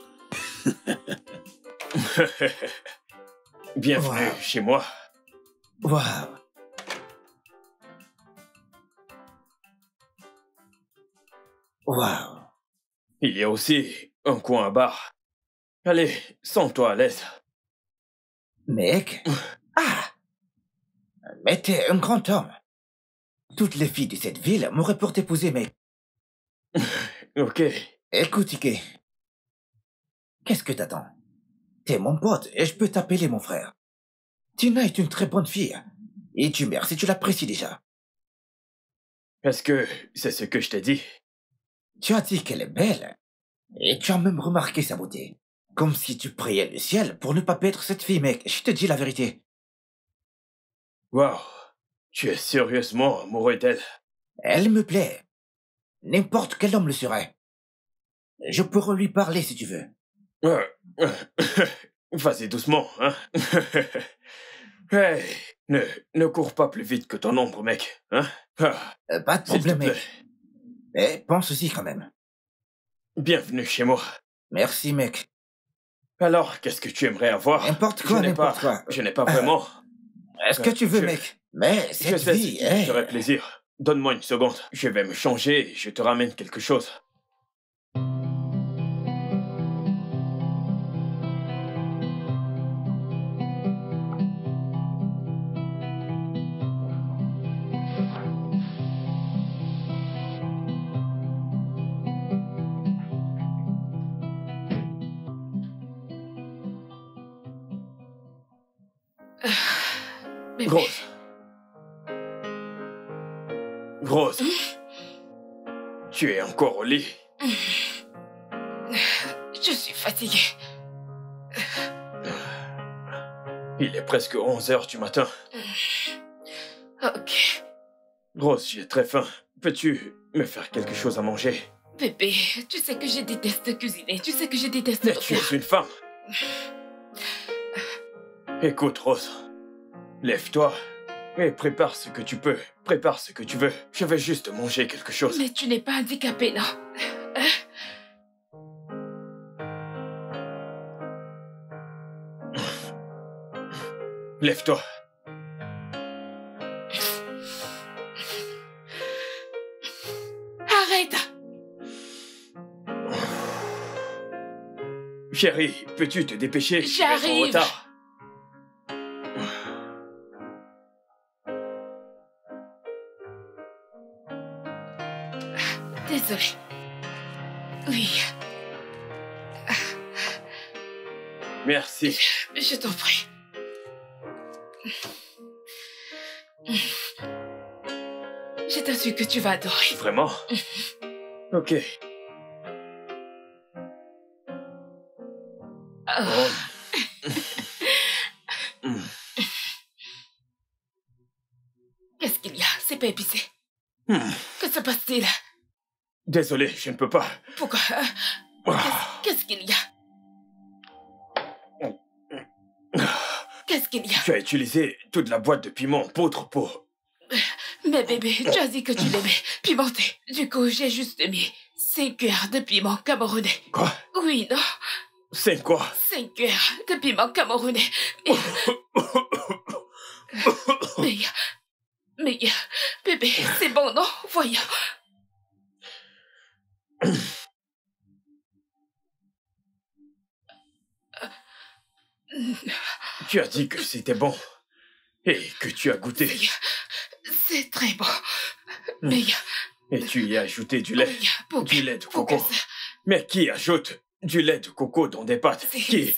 [SPEAKER 3] Bienvenue
[SPEAKER 5] Wow.
[SPEAKER 3] chez moi.
[SPEAKER 5] Waouh. Waouh.
[SPEAKER 3] Il y a aussi un coin à bar. Allez, sens-toi à l'aise.
[SPEAKER 5] Mec. Ah. Mais t'es un grand homme. Toutes les filles de cette ville m'auraient pour t'épouser, mec.
[SPEAKER 3] Ok,
[SPEAKER 5] Écoute, Ike. Qu'est-ce que t'attends? T'es mon pote et je peux t'appeler mon frère. Tina est une très bonne fille. Et tu meurs si tu l'apprécies déjà.
[SPEAKER 3] est-ce que c'est ce que je t'ai dit?
[SPEAKER 5] Tu as dit qu'elle est belle. Et tu as même remarqué sa beauté. Comme si tu priais le ciel pour ne pas perdre cette fille, mec. Je te dis la vérité.
[SPEAKER 3] Wow, tu es sérieusement amoureux d'elle.
[SPEAKER 5] Elle me plaît. N'importe quel homme le serait. Je pourrais lui parler si tu veux.
[SPEAKER 3] Euh, euh, Vas-y doucement, hein. Hey, ne cours pas plus vite que ton ombre, mec, hein. Ah,
[SPEAKER 5] Pas de
[SPEAKER 3] s'il te
[SPEAKER 5] problème,
[SPEAKER 3] plaît.
[SPEAKER 5] mec. Mais pense-y quand même.
[SPEAKER 3] Bienvenue chez moi.
[SPEAKER 5] Merci, mec.
[SPEAKER 3] Alors, qu'est-ce que tu aimerais avoir?
[SPEAKER 5] N'importe quoi,
[SPEAKER 3] Je n'ai
[SPEAKER 5] n'importe
[SPEAKER 3] pas-
[SPEAKER 5] quoi.
[SPEAKER 3] Je n'ai pas vraiment.
[SPEAKER 5] Est-ce que tu veux,
[SPEAKER 3] je-
[SPEAKER 5] mec? Mais
[SPEAKER 3] Je
[SPEAKER 5] cette
[SPEAKER 3] sais ce
[SPEAKER 5] vie,
[SPEAKER 3] qui te ferait plaisir. Donne-moi une seconde. Je vais me changer et je te ramène quelque chose.
[SPEAKER 2] Bébé.
[SPEAKER 3] Rose. Rose. Tu es encore au lit.
[SPEAKER 2] Je suis fatiguée.
[SPEAKER 3] Il est presque 11 heures du matin.
[SPEAKER 2] Ok.
[SPEAKER 3] Rose, j'ai très faim. Peux-tu me faire quelque chose à manger?
[SPEAKER 2] Bébé, tu sais que je déteste cuisiner. Tu sais que je déteste
[SPEAKER 3] Mais
[SPEAKER 2] le
[SPEAKER 3] tu
[SPEAKER 2] faire.
[SPEAKER 3] es une femme. Écoute, Rose. Lève-toi et prépare ce que tu peux. Prépare ce que tu veux. Je vais juste manger quelque chose.
[SPEAKER 2] Mais tu n'es pas handicapé, non?
[SPEAKER 3] Lève-toi.
[SPEAKER 2] Arrête!
[SPEAKER 3] Chérie, peux-tu te dépêcher? Je vais être en
[SPEAKER 2] J'arrive.
[SPEAKER 3] retard.
[SPEAKER 2] Désolée. Oui,
[SPEAKER 3] Merci.
[SPEAKER 2] je t'en prie. Je t'assure que tu vas adorer.
[SPEAKER 3] Vraiment? Ok.
[SPEAKER 2] Oh,
[SPEAKER 3] Oh. Mm.
[SPEAKER 2] qu'est-ce qu'il y a? C'est pas épicé.
[SPEAKER 3] Mm.
[SPEAKER 2] Que se passe-t-il?
[SPEAKER 3] Désolé, je ne peux pas.
[SPEAKER 2] Pourquoi?
[SPEAKER 3] Ah.
[SPEAKER 2] Qu'est-ce qu'il y a? Qu'est-ce qu'il y a?
[SPEAKER 3] Tu as utilisé toute la boîte de piment poudre pour...
[SPEAKER 2] Mais bébé, tu as dit que tu l'aimais pimenté. Du coup, j'ai juste mis 5 cuillères de piment camerounais.
[SPEAKER 3] Quoi?
[SPEAKER 2] Oui, non?
[SPEAKER 3] C'est quoi?
[SPEAKER 2] 5 cuillères de piment camerounais. Mais, bébé, c'est bon, non? Voyons.
[SPEAKER 3] Tu as dit que c'était bon et que tu as goûté.
[SPEAKER 2] C'est très bon. Mais
[SPEAKER 3] Et tu y as ajouté du lait.
[SPEAKER 2] il y a beaucoup.
[SPEAKER 3] Du lait de coco.
[SPEAKER 2] Beaucoup, ça.
[SPEAKER 3] Mais qui ajoute du lait de coco dans des pâtes? Qui?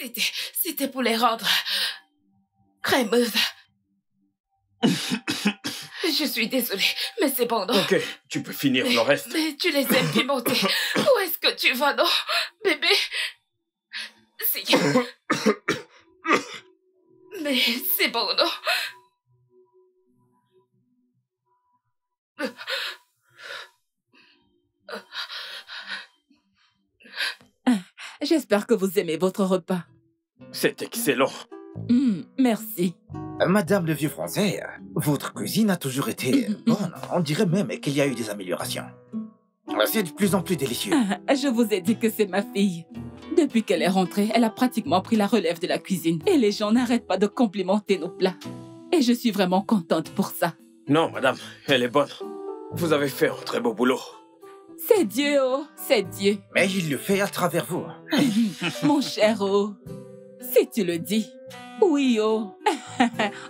[SPEAKER 2] C'était pour les rendre crémeuses. Je suis désolée, mais c'est bon, non?
[SPEAKER 3] Ok, tu peux finir le reste.
[SPEAKER 2] Mais tu les aimes pimentées. Où est-ce que tu vas, non? Bébé? Mais c'est bon, non?
[SPEAKER 6] J'espère que vous aimez votre repas.
[SPEAKER 3] C'est excellent.
[SPEAKER 6] Merci.
[SPEAKER 5] Madame le vieux français, votre cuisine a toujours été bonne. On dirait même qu'il y a eu des améliorations. C'est de plus en plus délicieux.
[SPEAKER 6] Je vous ai dit que c'est ma fille. Depuis qu'elle est rentrée, elle a pratiquement pris la relève de la cuisine. Et les gens n'arrêtent pas de complimenter nos plats. Et je suis vraiment contente pour ça.
[SPEAKER 3] Non, madame, elle est bonne. Vous avez fait un très beau boulot.
[SPEAKER 6] C'est Dieu, oh, c'est Dieu.
[SPEAKER 5] Mais il le fait à travers vous.
[SPEAKER 6] Mon cher, oh. Si tu le dis. Oui, oh.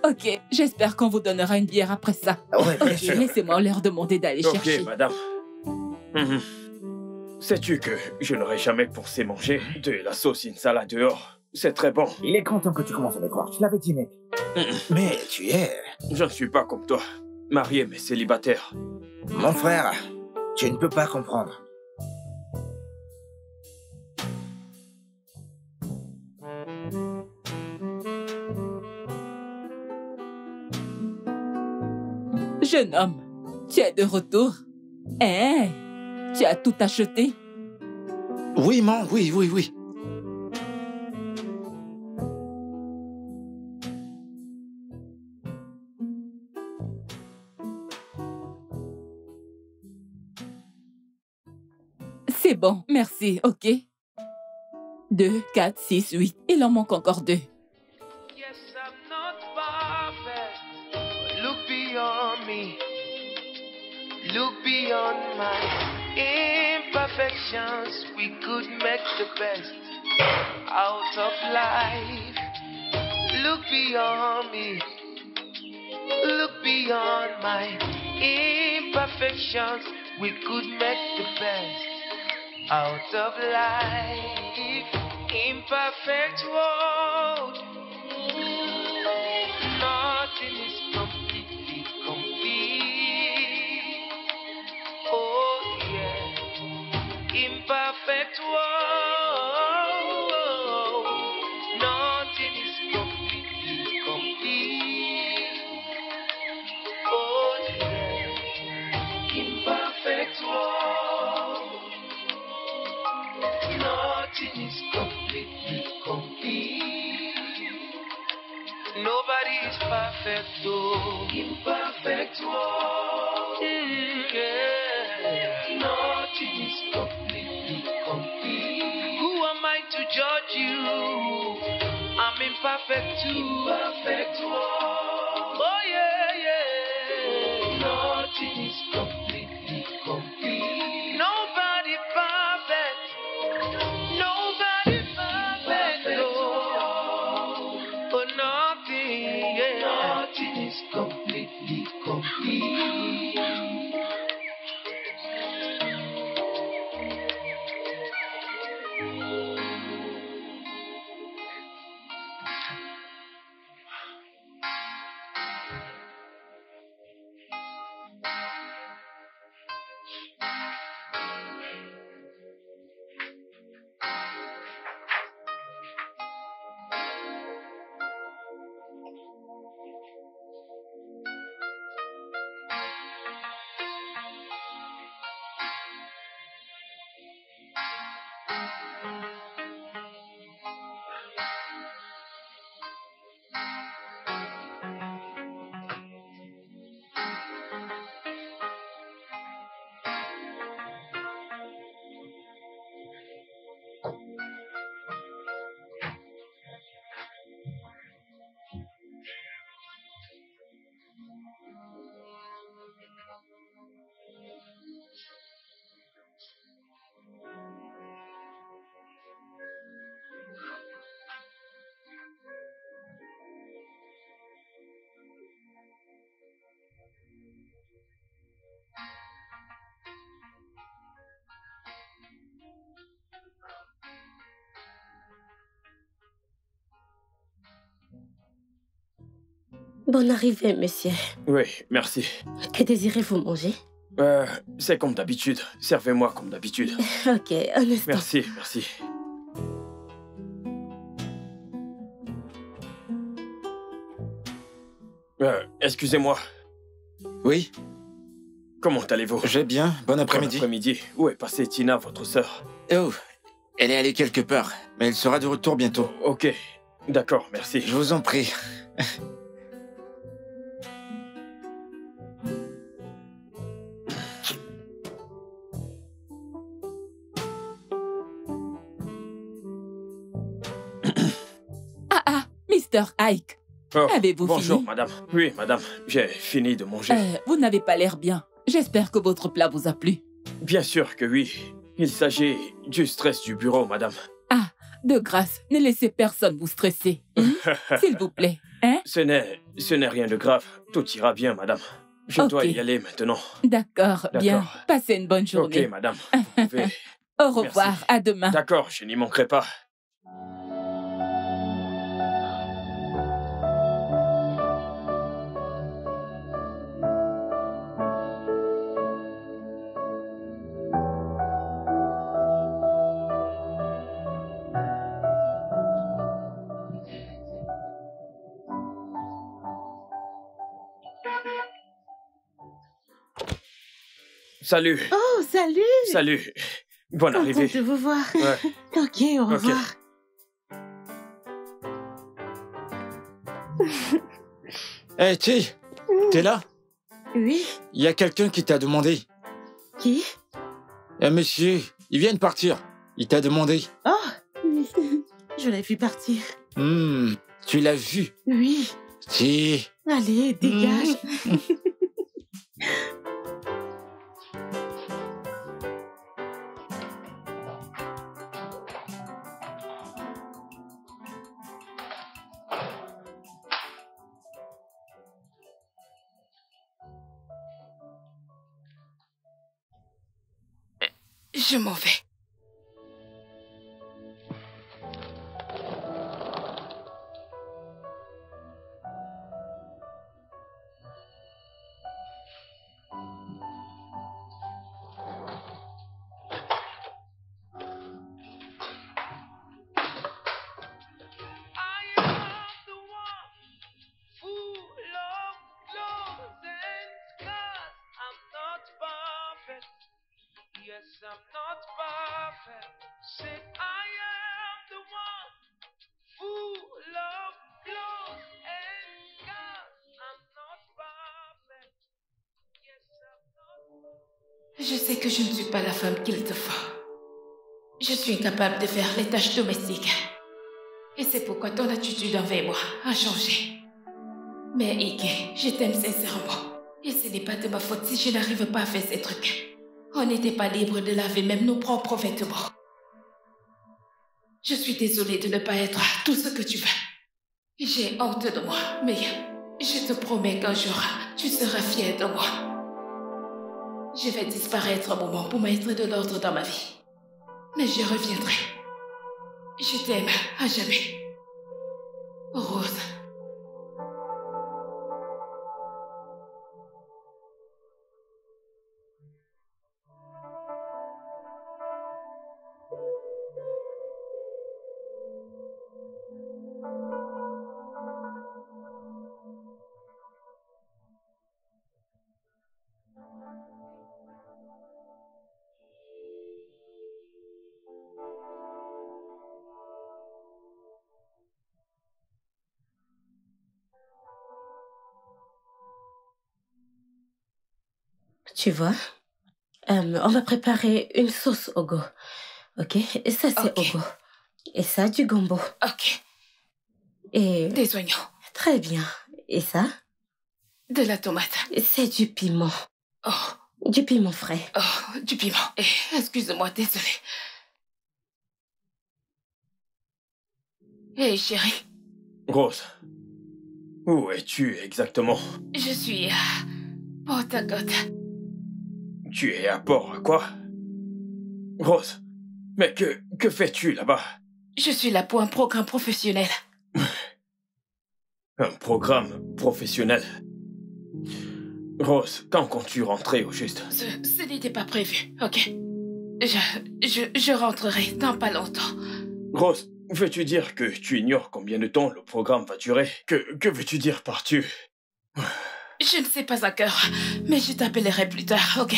[SPEAKER 6] Ok, j'espère qu'on vous donnera une bière après ça.
[SPEAKER 5] Ouais, bien
[SPEAKER 6] Ok,
[SPEAKER 5] sûr.
[SPEAKER 6] laissez-moi leur demander d'aller chercher.
[SPEAKER 3] Ok, madame. Sais-tu que je n'aurais jamais pensé manger de la sauce insala dehors? C'est très bon.
[SPEAKER 5] Il est content que tu commences à me croire. Je l'avais dit, mec. Mais tu es...
[SPEAKER 3] Je ne suis pas comme toi, marié mais célibataire.
[SPEAKER 5] Mon frère, tu ne peux pas comprendre.
[SPEAKER 6] Jeune homme, tu es de retour. Eh, tu as tout acheté?
[SPEAKER 5] Oui, maman, oui.
[SPEAKER 6] C'est bon, merci, ok. 2, 4, 6, 8. Il en manque encore 2.
[SPEAKER 8] Yes, I'm not perfect, but look beyond me. Look beyond my imperfections. We could make the best out of life. Look beyond me. Look beyond my imperfections. We could make the best out of life. Imperfect world. Nothing is completely complete. Oh yeah. Imperfect world. Nothing is completely complete. Oh yeah. Imperfect world. Nothing is completely complete. Nobody is perfect, though. Imperfect world. Yeah. Nothing is completely complete. Who am I to judge you? I'm imperfect too. Imperfect world. Oh yeah. Nothing is completely complete. Nobody perfect. Nobody perfect, no. But nothing, yeah. Nothing is completely complete.
[SPEAKER 7] Bonne arrivée, monsieur.
[SPEAKER 3] Oui, merci.
[SPEAKER 7] Que désirez-vous manger?
[SPEAKER 3] C'est comme d'habitude. Servez-moi comme d'habitude.
[SPEAKER 7] Ok, un instant.
[SPEAKER 3] Merci, merci. Excusez-moi.
[SPEAKER 9] Oui,
[SPEAKER 3] Comment allez-vous?
[SPEAKER 9] je vais bien. Bon
[SPEAKER 3] Bon
[SPEAKER 9] après-midi.
[SPEAKER 3] après-midi. Où est passée Tina, votre sœur?
[SPEAKER 9] Oh, elle est allée quelque part, mais elle sera de retour bientôt.
[SPEAKER 3] Ok, d'accord, merci.
[SPEAKER 9] Je vous en prie.
[SPEAKER 6] Ah, Mr. Ike.
[SPEAKER 3] Oh,
[SPEAKER 6] Avez-vous
[SPEAKER 3] bonjour,
[SPEAKER 6] fini?
[SPEAKER 3] madame. Oui, madame, j'ai fini de manger.
[SPEAKER 6] Vous n'avez pas l'air bien. J'espère que votre plat vous a plu.
[SPEAKER 3] Bien sûr que oui. Il s'agit du stress du bureau, madame.
[SPEAKER 6] De grâce, ne laissez personne vous stresser. S'il vous plaît. Hein?
[SPEAKER 3] Ce n'est rien de grave. Tout ira bien, madame. Je dois
[SPEAKER 6] Ok.
[SPEAKER 3] y aller maintenant.
[SPEAKER 6] D'accord, bien.
[SPEAKER 3] D'accord.
[SPEAKER 6] Passez une bonne journée.
[SPEAKER 3] Ok, madame. Vous pouvez-
[SPEAKER 6] Au revoir,
[SPEAKER 3] Merci.
[SPEAKER 6] à demain.
[SPEAKER 3] D'accord, je n'y manquerai pas. Salut.
[SPEAKER 7] Oh, salut!
[SPEAKER 3] Salut. Bonne
[SPEAKER 7] Contente
[SPEAKER 3] arrivée.
[SPEAKER 7] de vous voir.
[SPEAKER 3] Ouais.
[SPEAKER 7] Ok, au revoir.
[SPEAKER 9] Hé, T, t'es là?
[SPEAKER 7] Oui,
[SPEAKER 9] Il y a quelqu'un qui t'a demandé.
[SPEAKER 7] qui?
[SPEAKER 9] Un monsieur, il vient de partir. Il t'a demandé.
[SPEAKER 7] Oh, oui. Je l'ai vu partir.
[SPEAKER 9] Tu l'as vu?
[SPEAKER 7] Oui.
[SPEAKER 9] T.
[SPEAKER 7] Allez, dégage.
[SPEAKER 2] Je m'en vais.
[SPEAKER 8] I am the one full of flaws and scars. I'm not perfect. Yes, I'm not perfect. Say I am the one full of flaws and scars. I'm not perfect. Yes, I'm not.
[SPEAKER 2] Je sais que je ne suis pas la femme qu'il te faut. Je suis incapable de faire les tâches domestiques. Et c'est pourquoi ton attitude envers moi a changé. Mais Ike, je t'aime sincèrement. Et ce n'est pas de ma faute si je n'arrive pas à faire ces trucs. On n'était pas libre de laver même nos propres vêtements. Je suis désolée de ne pas être tout ce que tu veux. J'ai honte de moi, mais je te promets qu'un jour, tu seras fier de moi. Je vais disparaître un moment pour mettre de l'ordre dans ma vie. Mais je reviendrai. Je t'aime à jamais. Rose.
[SPEAKER 7] Tu vois, on va préparer une sauce au go. Ok? Et ça, c'est
[SPEAKER 2] Ok.
[SPEAKER 7] au go. Et ça, du gombo.
[SPEAKER 2] Ok.
[SPEAKER 7] Et
[SPEAKER 2] Des oignons.
[SPEAKER 7] très bien. Et ça,
[SPEAKER 2] De la tomate.
[SPEAKER 7] c'est du piment.
[SPEAKER 2] Oh,
[SPEAKER 7] Du piment frais.
[SPEAKER 2] oh, du piment. Excuse-moi, désolée. Hé, chérie,
[SPEAKER 3] Rose, où es-tu exactement?
[SPEAKER 2] je suis à Port-à-Côte.
[SPEAKER 3] Tu es à Port, quoi? Rose, mais que fais-tu là-bas?
[SPEAKER 2] Je suis là pour un programme professionnel.
[SPEAKER 3] Un programme professionnel. Rose, quand comptes-tu rentrer au juste?
[SPEAKER 2] Ce n'était pas prévu, ok? Je rentrerai dans pas longtemps.
[SPEAKER 3] Rose, veux-tu dire que tu ignores combien de temps le programme va durer? Que veux-tu dire par tu?
[SPEAKER 2] Je ne sais pas encore, mais je t'appellerai plus tard, ok?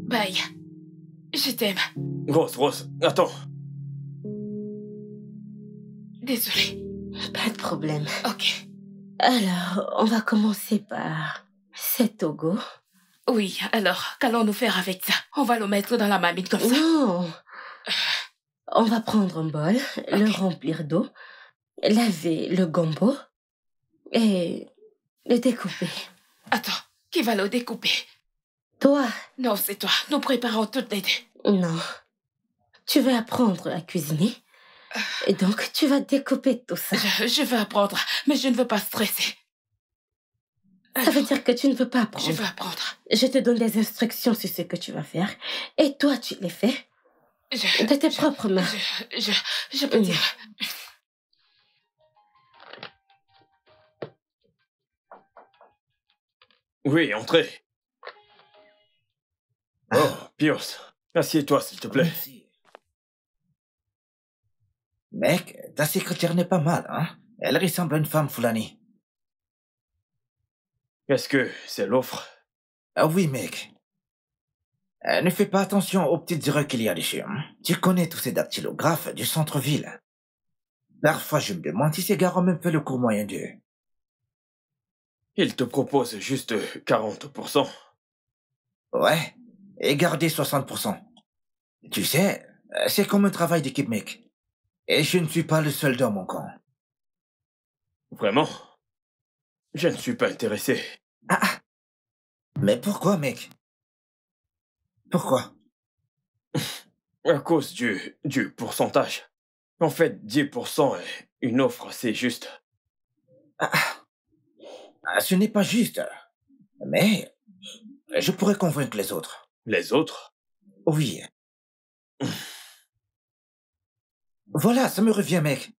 [SPEAKER 2] Bye. Je t'aime.
[SPEAKER 3] Rose, attends.
[SPEAKER 2] Désolée.
[SPEAKER 7] Pas de problème.
[SPEAKER 2] Ok.
[SPEAKER 7] Alors, on va commencer par cet Togo.
[SPEAKER 2] Oui, alors, qu'allons-nous faire avec ça? On va le mettre dans la marmite comme ça?
[SPEAKER 7] Non. On va prendre un bol, le remplir d'eau, laver le gombo et le découper.
[SPEAKER 2] Attends, qui va le découper?
[SPEAKER 7] Toi?
[SPEAKER 2] Non, c'est toi. Nous préparons toutes les deux.
[SPEAKER 7] Non. Tu veux apprendre à cuisiner et donc tu vas découper tout ça.
[SPEAKER 2] Je veux apprendre, mais je ne veux pas stresser.
[SPEAKER 7] Ça veut dire que tu ne veux pas apprendre.
[SPEAKER 2] Je veux apprendre.
[SPEAKER 7] Je te donne des instructions sur ce que tu vas faire et toi tu les fais de tes propres mains.
[SPEAKER 2] Je peux dire.
[SPEAKER 3] Oui, entrez. Oh, Pius, assieds-toi s'il te plaît.
[SPEAKER 5] Merci. Mec, ta secrétaire n'est pas mal, hein? Elle ressemble à une femme Fulani.
[SPEAKER 3] Est-ce que c'est l'offre?
[SPEAKER 5] Ah oui, mec. Ne fais pas attention aux petites erreurs qu'il y a dessus. Hein? Tu connais tous ces dactylographes du centre-ville. Parfois, je me demande si ces gars ont même fait le cours moyen d'eux.
[SPEAKER 3] Il te propose juste 40%.
[SPEAKER 5] Ouais, et garder 60%. Tu sais, c'est comme un travail d'équipe, mec. Et je ne suis pas le seul dans mon camp.
[SPEAKER 3] Vraiment? Je ne suis pas intéressé.
[SPEAKER 5] Ah! Mais pourquoi, mec? Pourquoi?
[SPEAKER 3] À cause du pourcentage. En fait, 10% est une offre assez juste.
[SPEAKER 5] Ce n'est pas juste. Mais je pourrais convaincre les autres.
[SPEAKER 3] Les autres?
[SPEAKER 5] Oui. Voilà, ça me revient, mec.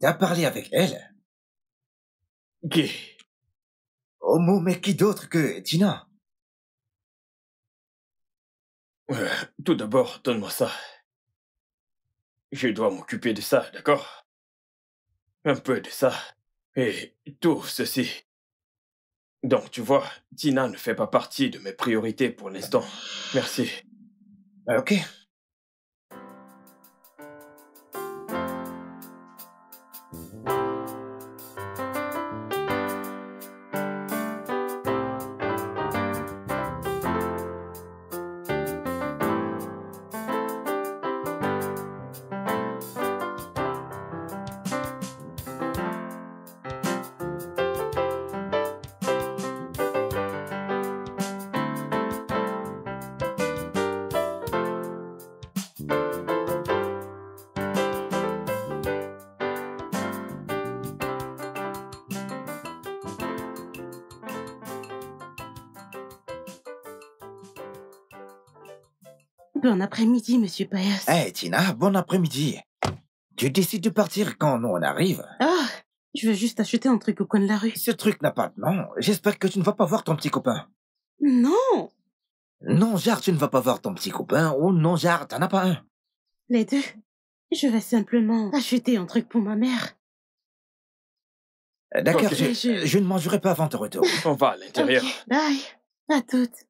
[SPEAKER 5] T'as parlé avec elle?
[SPEAKER 3] Qui?
[SPEAKER 5] Oh, mais qui d'autre que Tina?
[SPEAKER 3] Tout d'abord, donne-moi ça. Je dois m'occuper de ça, d'accord? Un peu de ça. Et tout ceci. Donc, tu vois, Tina ne fait pas partie de mes priorités pour l'instant. Merci.
[SPEAKER 5] Ok.
[SPEAKER 7] Bon après-midi, monsieur Payas.
[SPEAKER 5] Hey, Tina, bon après-midi. Tu décides de partir quand nous on arrive?
[SPEAKER 7] Ah, je veux juste acheter un truc au coin de la rue.
[SPEAKER 5] Ce truc n'a pas de nom. J'espère que tu ne vas pas voir ton petit copain.
[SPEAKER 7] Non,
[SPEAKER 5] Non, genre, tu ne vas pas voir ton petit copain, ou non, genre, t'en as pas un.
[SPEAKER 7] les deux. Je vais simplement acheter un truc pour ma mère.
[SPEAKER 5] D'accord,
[SPEAKER 3] Ok.
[SPEAKER 5] je ne mangerai pas avant ton retour.
[SPEAKER 3] On va à l'intérieur.
[SPEAKER 7] Ok, bye. À toutes.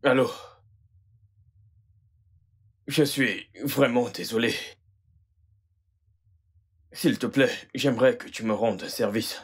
[SPEAKER 3] Allô? Je suis vraiment désolé. S'il te plaît, j'aimerais que tu me rendes service.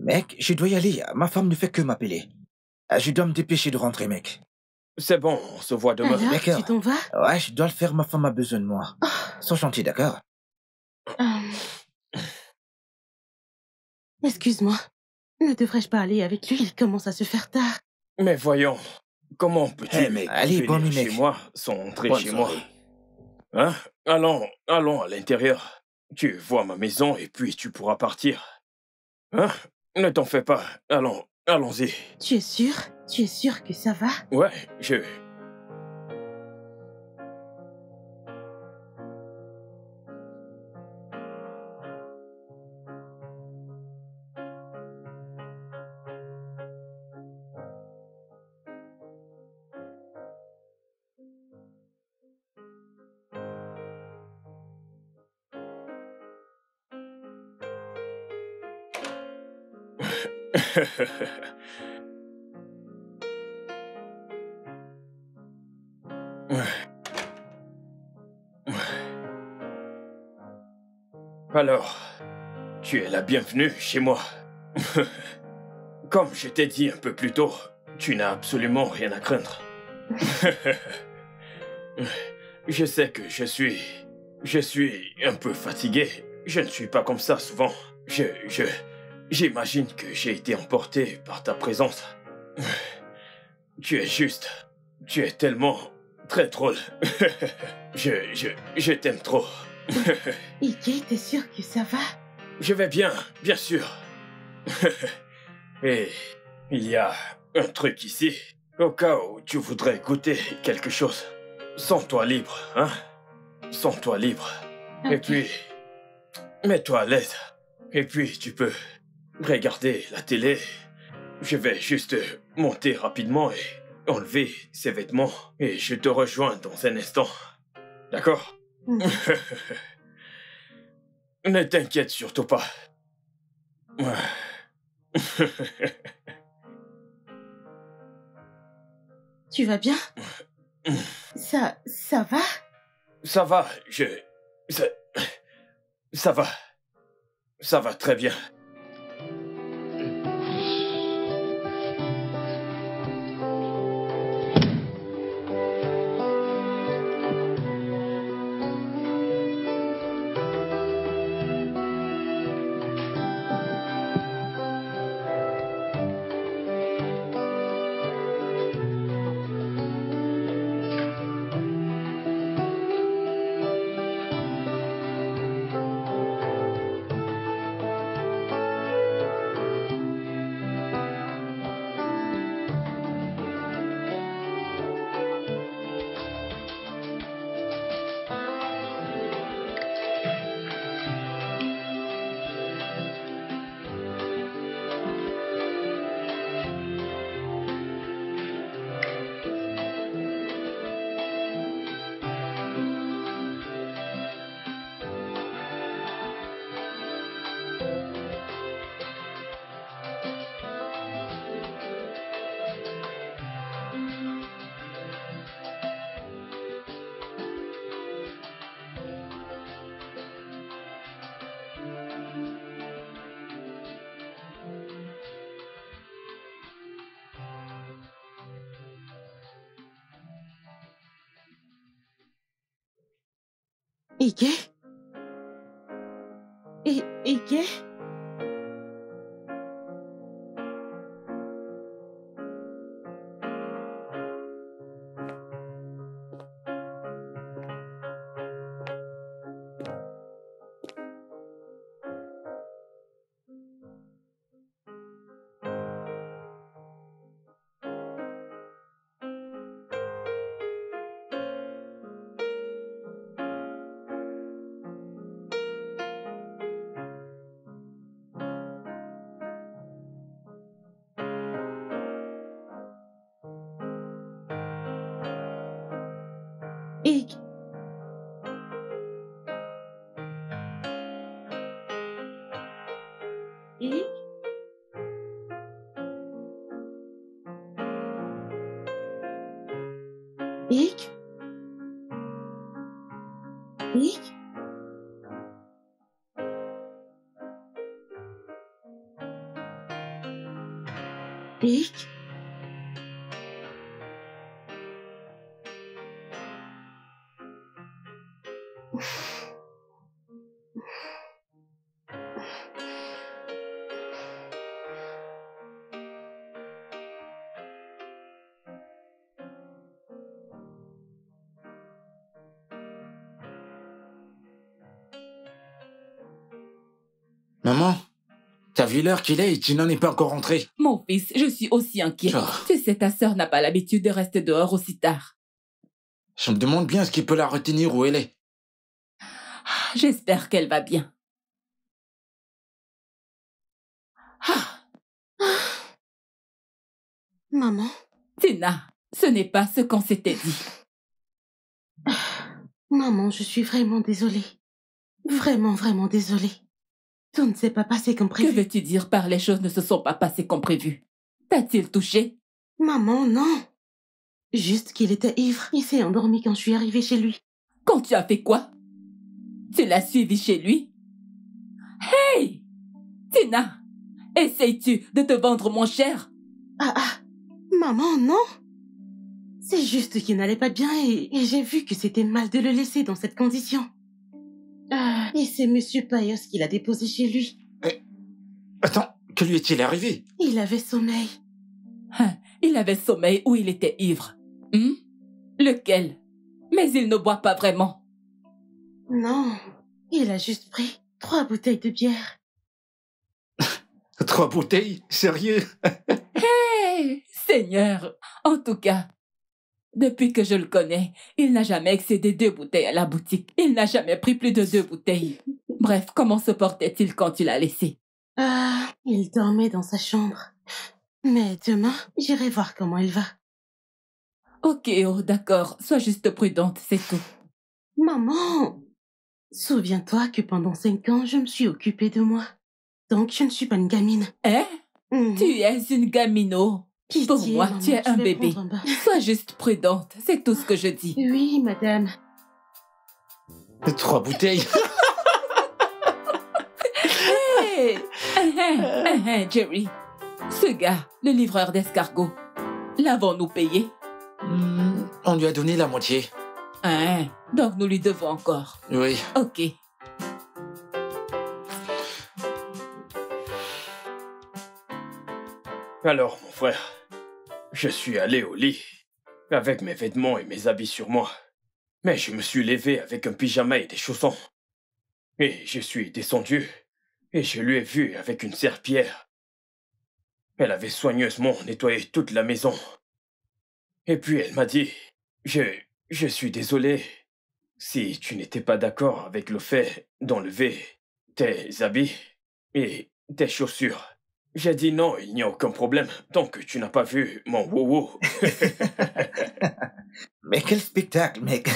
[SPEAKER 5] Mec, je dois y aller. Ma femme ne fait que m'appeler. Je dois me dépêcher de rentrer, mec.
[SPEAKER 3] C'est bon, on se voit demain.
[SPEAKER 7] Alors,
[SPEAKER 5] D'accord.
[SPEAKER 7] tu t'en vas?
[SPEAKER 5] Ouais, je dois le faire. Ma femme a besoin de moi. Sois gentil, d'accord?
[SPEAKER 7] Excuse-moi. Ne devrais-je pas aller avec lui? Il commence à se faire tard.
[SPEAKER 3] Mais voyons, comment peux-tu
[SPEAKER 5] allez,
[SPEAKER 3] venir
[SPEAKER 5] bonne nuit,
[SPEAKER 3] chez
[SPEAKER 5] mec.
[SPEAKER 3] moi sans entrer
[SPEAKER 1] Bonne
[SPEAKER 3] chez
[SPEAKER 1] soirée.
[SPEAKER 3] moi? Hein? Allons à l'intérieur. Tu vois ma maison et puis tu pourras partir. Hein? Ne t'en fais pas. Allons-y.
[SPEAKER 7] Tu es sûr? Tu es sûr que ça va?
[SPEAKER 3] Ouais, Alors, tu es la bienvenue chez moi. Comme je t'ai dit un peu plus tôt, tu n'as absolument rien à craindre. Je sais que je suis un peu fatigué. Je ne suis pas comme ça souvent. J'imagine que j'ai été emporté par ta présence. Tu es tellement très drôle. Je t'aime trop.
[SPEAKER 7] Iggy, t'es sûr que ça va?
[SPEAKER 3] Je vais bien sûr. Et il y a un truc ici, au cas où tu voudrais goûter quelque chose. Sens-toi libre, hein? Sens-toi libre.
[SPEAKER 7] Ok.
[SPEAKER 3] Et puis, mets-toi à l'aise. Et puis, tu peux regarder la télé. Je vais juste monter rapidement et enlever ces vêtements. Et je te rejoins dans un instant. D'accord? Ne t'inquiète surtout pas.
[SPEAKER 7] Tu vas bien? Ça va?
[SPEAKER 3] Ça va, Ça va. Ça va très bien.
[SPEAKER 7] Ige? Ige? Ige? Ige? Ige? Ige? Ige?
[SPEAKER 9] Maman, t'as vu l'heure qu'il est et tu n'en es pas encore rentré.
[SPEAKER 6] Mon fils, je suis aussi inquiet.
[SPEAKER 9] Oh.
[SPEAKER 6] Tu sais, ta sœur n'a pas l'habitude de rester dehors aussi tard.
[SPEAKER 9] Je me demande bien ce qui peut la retenir où elle est.
[SPEAKER 6] J'espère qu'elle va bien.
[SPEAKER 7] Maman?
[SPEAKER 6] Tina, ce n'est pas ce qu'on s'était dit.
[SPEAKER 7] Maman, je suis vraiment désolée. Vraiment, vraiment désolée. Tout ne s'est pas passé comme
[SPEAKER 6] Que
[SPEAKER 7] prévu.
[SPEAKER 6] veux-tu dire par les choses ne se sont pas passées comme prévu? T'a-t-il touché?
[SPEAKER 7] Maman, non. Juste qu'il était ivre. Il s'est endormi quand je suis arrivée chez lui.
[SPEAKER 6] Quand tu as fait quoi? Tu l'as suivi chez lui? Hey! Tina, essayes-tu de te vendre moins cher?
[SPEAKER 7] Maman, non. C'est juste qu'il n'allait pas bien et j'ai vu que c'était mal de le laisser dans cette condition. Et c'est Monsieur Payos qui l'a déposé chez lui.
[SPEAKER 9] Attends, que lui est-il arrivé?
[SPEAKER 7] Il avait sommeil.
[SPEAKER 6] Il avait sommeil ou il était ivre? Lequel? Mais il ne boit pas vraiment.
[SPEAKER 7] Non, il a juste pris 3 bouteilles de bière.
[SPEAKER 9] 3 bouteilles? Sérieux?
[SPEAKER 6] Hey, Seigneur! En tout cas, depuis que je le connais, il n'a jamais excédé 2 bouteilles à la boutique. Il n'a jamais pris plus de 2 bouteilles. Bref, comment se portait-il quand tu l'as laissé?
[SPEAKER 7] Il dormait dans sa chambre. Mais demain, j'irai voir comment il va.
[SPEAKER 6] Ok, oh d'accord, sois juste prudente, c'est tout.
[SPEAKER 7] Maman, souviens-toi que pendant 5 ans, je me suis occupée de moi. Donc, je ne suis pas une gamine.
[SPEAKER 6] Hein? Tu es une gamino.
[SPEAKER 7] Pitié,
[SPEAKER 6] Pour moi,
[SPEAKER 7] maman,
[SPEAKER 6] tu es
[SPEAKER 7] je
[SPEAKER 6] un
[SPEAKER 7] vais
[SPEAKER 6] bébé.
[SPEAKER 7] prendre un bain.
[SPEAKER 6] Sois juste prudente, c'est tout ce que je dis.
[SPEAKER 7] Oui, madame.
[SPEAKER 9] 3 bouteilles.
[SPEAKER 6] Hey! Jerry, ce gars, le livreur d'escargots, l'avons-nous payé?
[SPEAKER 9] On lui a donné la moitié.
[SPEAKER 6] Donc nous lui devons encore.
[SPEAKER 9] Oui.
[SPEAKER 6] Ok.
[SPEAKER 3] Alors, mon frère, je suis allé au lit, avec mes vêtements et mes habits sur moi. Mais je me suis levé avec un pyjama et des chaussons. Et je suis descendu, et je lui ai vu avec une serpillière. Elle avait soigneusement nettoyé toute la maison. Et puis elle m'a dit, je suis désolé si tu n'étais pas d'accord avec le fait d'enlever tes habits et tes chaussures. J'ai dit non, il n'y a aucun problème, tant que tu n'as pas vu mon wowo.
[SPEAKER 5] Mais quel spectacle, mec.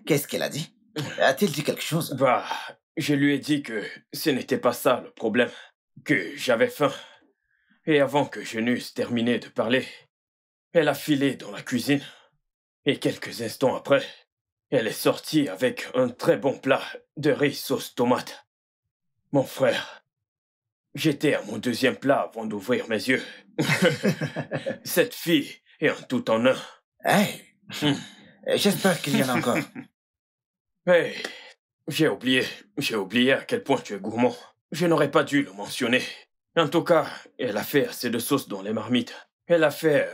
[SPEAKER 5] Qu'est-ce qu'elle a dit? A-t-elle dit quelque chose?
[SPEAKER 3] Bah, je lui ai dit que ce n'était pas ça le problème, que j'avais faim. Et avant que je n'eusse terminé de parler, elle a filé dans la cuisine. Et quelques instants après, elle est sortie avec un très bon plat de riz sauce tomate. Mon frère, j'étais à mon deuxième plat avant d'ouvrir mes yeux. Cette fille est un tout en un.
[SPEAKER 5] Hey, j'espère qu'il y en a encore.
[SPEAKER 3] Hey, j'ai oublié à quel point tu es gourmand. Je n'aurais pas dû le mentionner. En tout cas, elle a fait assez de sauce dans les marmites. Elle a fait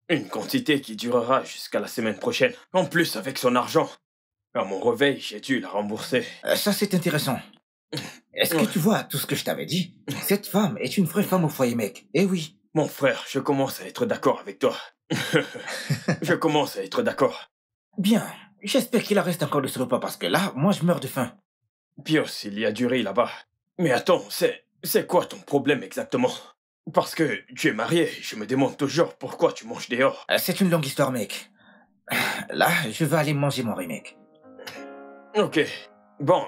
[SPEAKER 3] une quantité qui durera jusqu'à la semaine prochaine. En plus, avec son argent. À mon réveil, j'ai dû la rembourser.
[SPEAKER 5] Ça, c'est intéressant. Est-ce que tu vois tout ce que je t'avais dit? Cette femme est une vraie femme au foyer, mec. Eh oui.
[SPEAKER 3] Mon frère, je commence à être d'accord avec toi. Je commence à être d'accord.
[SPEAKER 5] Bien. J'espère qu'il en reste encore de ce repas parce que là, moi, je meurs de faim.
[SPEAKER 3] Pios, il y a du riz là-bas. Mais attends, c'est quoi ton problème exactement? Parce que tu es marié, je me demande toujours pourquoi tu manges dehors.
[SPEAKER 5] C'est une longue histoire, mec. Là, je vais aller manger mon riz, mec.
[SPEAKER 3] Ok. Bon,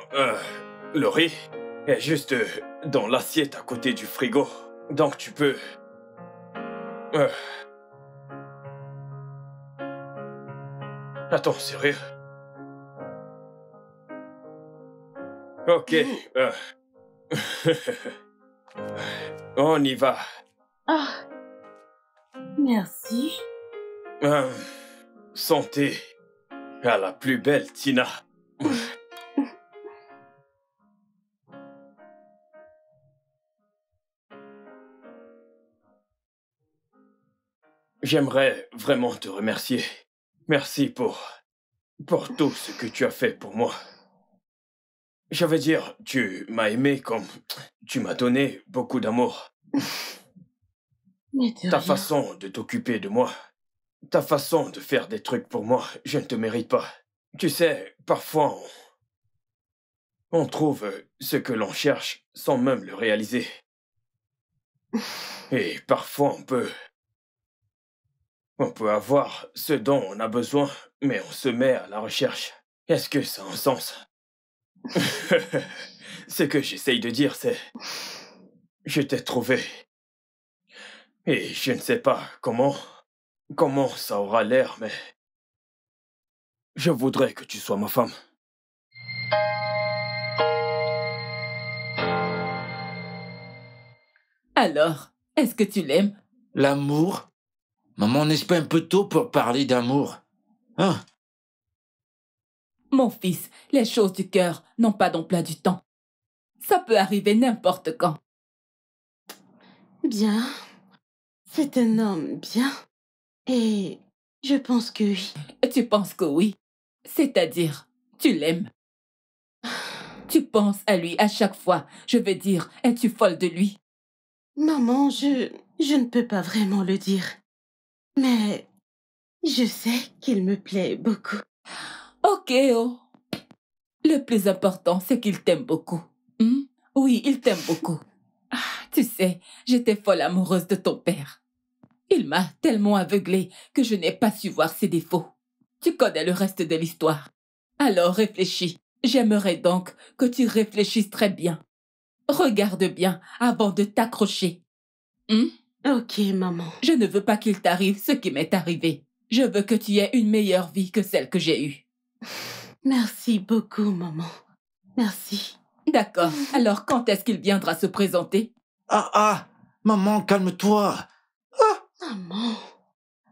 [SPEAKER 3] le riz est juste dans l'assiette à côté du frigo. Donc tu peux... Attends, sérieux? Ok. On y va.
[SPEAKER 7] Ah, merci.
[SPEAKER 3] Santé à la plus belle Tina. J'aimerais vraiment te remercier. Merci pour tout ce que tu as fait pour moi. Je veux dire, tu m'as aimé comme tu m'as donné beaucoup d'amour.
[SPEAKER 7] Mais de
[SPEAKER 3] Ta
[SPEAKER 7] rien.
[SPEAKER 3] façon de t'occuper de moi, ta façon de faire des trucs pour moi, je ne te mérite pas. Tu sais, parfois on trouve ce que l'on cherche sans même le réaliser. Et parfois on peut avoir ce dont on a besoin, mais on se met à la recherche. Est-ce que ça a un sens? Ce que j'essaye de dire, c'est... Je t'ai trouvé. Et je ne sais pas comment ça aura l'air, mais... Je voudrais que tu sois ma femme.
[SPEAKER 6] Alors, est-ce que tu l'aimes?
[SPEAKER 9] L'amour? Maman, n'est-ce pas un peu tôt pour parler d'amour? Hein?
[SPEAKER 6] Mon fils, les choses du cœur n'ont pas d'emploi du temps. Ça peut arriver n'importe quand.
[SPEAKER 7] Bien. C'est un homme bien. Et je pense que oui.
[SPEAKER 6] Tu penses que oui? C'est-à-dire, tu l'aimes. Tu penses à lui à chaque fois. Je veux dire, es-tu folle de lui?
[SPEAKER 7] Maman, je ne peux pas vraiment le dire. Mais je sais qu'il me plaît beaucoup.
[SPEAKER 6] Ok, oh. Le plus important, c'est qu'il t'aime beaucoup. Oui, il t'aime beaucoup. Ah, tu sais, j'étais folle amoureuse de ton père. Il m'a tellement aveuglée que je n'ai pas su voir ses défauts. Tu connais le reste de l'histoire. Alors réfléchis. J'aimerais donc que tu réfléchisses très bien. Regarde bien avant de t'accrocher.
[SPEAKER 7] Ok, maman.
[SPEAKER 6] Je ne veux pas qu'il t'arrive ce qui m'est arrivé. Je veux que tu aies une meilleure vie que celle que j'ai eue.
[SPEAKER 7] Merci beaucoup, maman. Merci.
[SPEAKER 6] D'accord. Alors, quand est-ce qu'il viendra se présenter?
[SPEAKER 9] Maman, calme-toi.
[SPEAKER 7] Maman.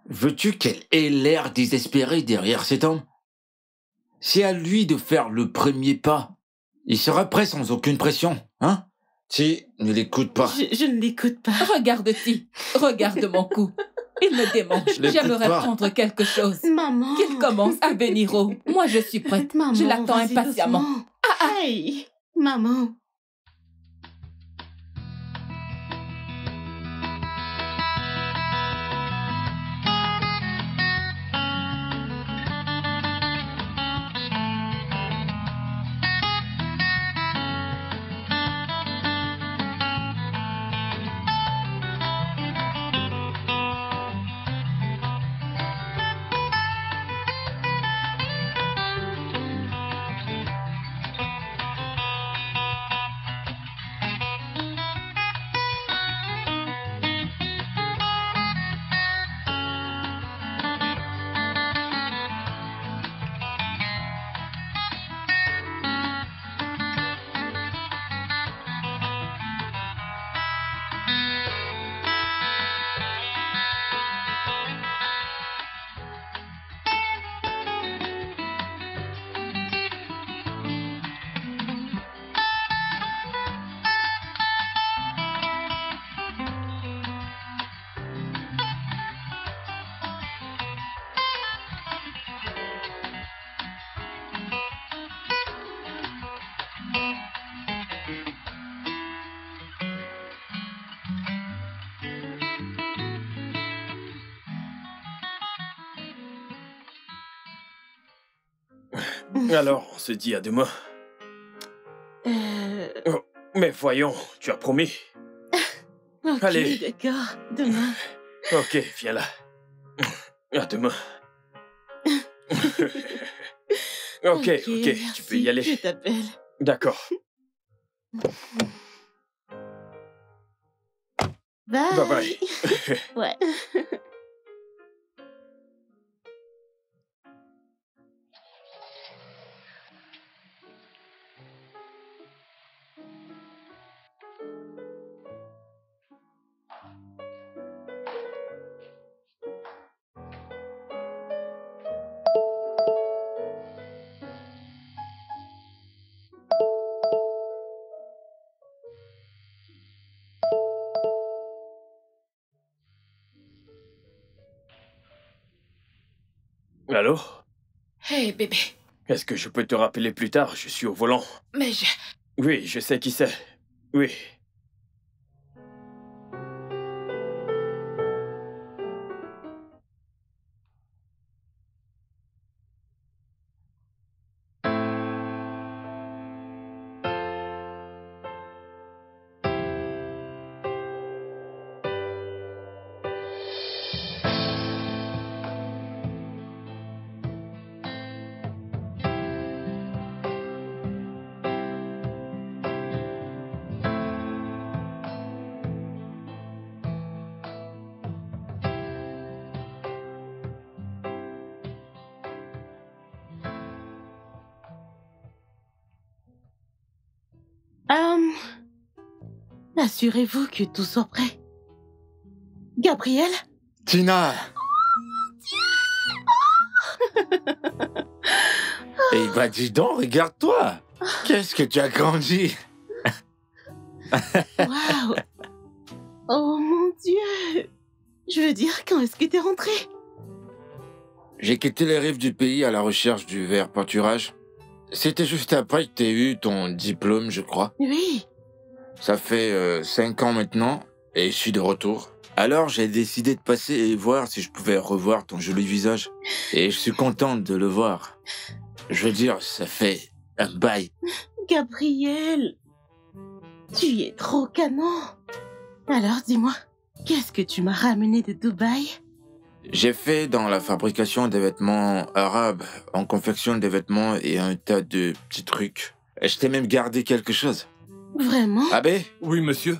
[SPEAKER 9] Veux-tu qu'elle ait l'air désespérée derrière cet homme? C'est à lui de faire le premier pas. Il sera prêt sans aucune pression, hein? Si, ne l'écoute pas.
[SPEAKER 7] Je ne l'écoute pas.
[SPEAKER 6] Regarde-t-il. Regarde mon cou. Il me démange. J'aimerais prendre quelque chose.
[SPEAKER 7] Maman.
[SPEAKER 6] Qu'il commence à Beniro. Moi, je suis prête.
[SPEAKER 7] Maman,
[SPEAKER 6] Je l'attends
[SPEAKER 7] vas-y
[SPEAKER 6] impatiemment.
[SPEAKER 7] doucement. Hey, maman.
[SPEAKER 3] Alors, on se dit à demain. Oh, mais voyons, tu as promis.
[SPEAKER 7] Ok,
[SPEAKER 3] Allez.
[SPEAKER 7] d'accord. Demain.
[SPEAKER 3] Ok, viens là. À demain. Ok, tu peux y aller.
[SPEAKER 7] Je t'appelle.
[SPEAKER 3] D'accord.
[SPEAKER 7] Bye.
[SPEAKER 3] Bye bye.
[SPEAKER 7] Ouais.
[SPEAKER 3] Allô?
[SPEAKER 2] Hey, bébé.
[SPEAKER 3] Est-ce que je peux te rappeler plus tard? Je suis au volant.
[SPEAKER 2] Mais
[SPEAKER 3] Oui, je sais qui c'est. Oui.
[SPEAKER 7] Assurez-vous que tout soit prêt. Gabriel?
[SPEAKER 9] Tina! Eh ben dis donc, regarde-toi! Qu'est-ce que tu as grandi!
[SPEAKER 7] Waouh! Oh mon Dieu! Je veux dire, quand est-ce que t'es rentré?
[SPEAKER 9] J'ai quitté les rives du pays à la recherche du verre pâturage. C'était juste après que t'aies eu ton diplôme, je crois.
[SPEAKER 7] Oui.
[SPEAKER 9] Ça fait 5 ans maintenant, et je suis de retour. Alors j'ai décidé de passer et voir si je pouvais revoir ton joli visage. Et je suis contente de le voir. Je veux dire, ça fait un bail.
[SPEAKER 7] Gabriel, tu es trop canon. Alors dis-moi, qu'est-ce que tu m'as ramené de Dubaï?
[SPEAKER 9] J'ai fait dans la fabrication des vêtements arabes. On confectionne des vêtements et un tas de petits trucs. Et je t'ai même gardé quelque chose.
[SPEAKER 7] Vraiment?
[SPEAKER 9] Abbé,
[SPEAKER 10] Oui, monsieur.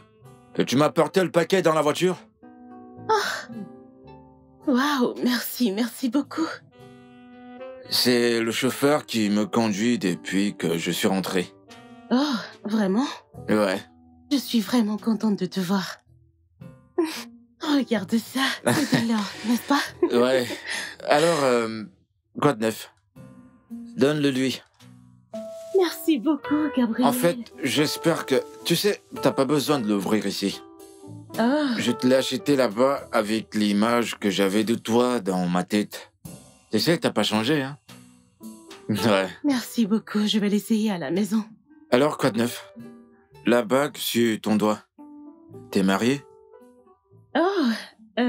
[SPEAKER 9] peux-tu m'apporter le paquet dans la voiture?
[SPEAKER 7] Waouh, merci, merci beaucoup.
[SPEAKER 9] C'est le chauffeur qui me conduit depuis que je suis rentré.
[SPEAKER 7] Oh, vraiment?
[SPEAKER 9] Ouais.
[SPEAKER 7] Je suis vraiment contente de te voir. Regarde ça, c'est alors, n'est-ce pas?
[SPEAKER 9] Ouais. Alors, quoi de neuf? Donne-le lui.
[SPEAKER 7] Merci beaucoup, Gabriel.
[SPEAKER 9] En fait, j'espère que... Tu sais, t'as pas besoin de l'ouvrir ici.
[SPEAKER 7] Oh,
[SPEAKER 9] Je te l'ai acheté là-bas avec l'image que j'avais de toi dans ma tête. Tu sais, t'as pas changé, hein? Ouais.
[SPEAKER 7] merci beaucoup, je vais l'essayer à la maison.
[SPEAKER 9] Alors, quoi de neuf? La bague sur ton doigt. T'es marié?
[SPEAKER 7] Oh,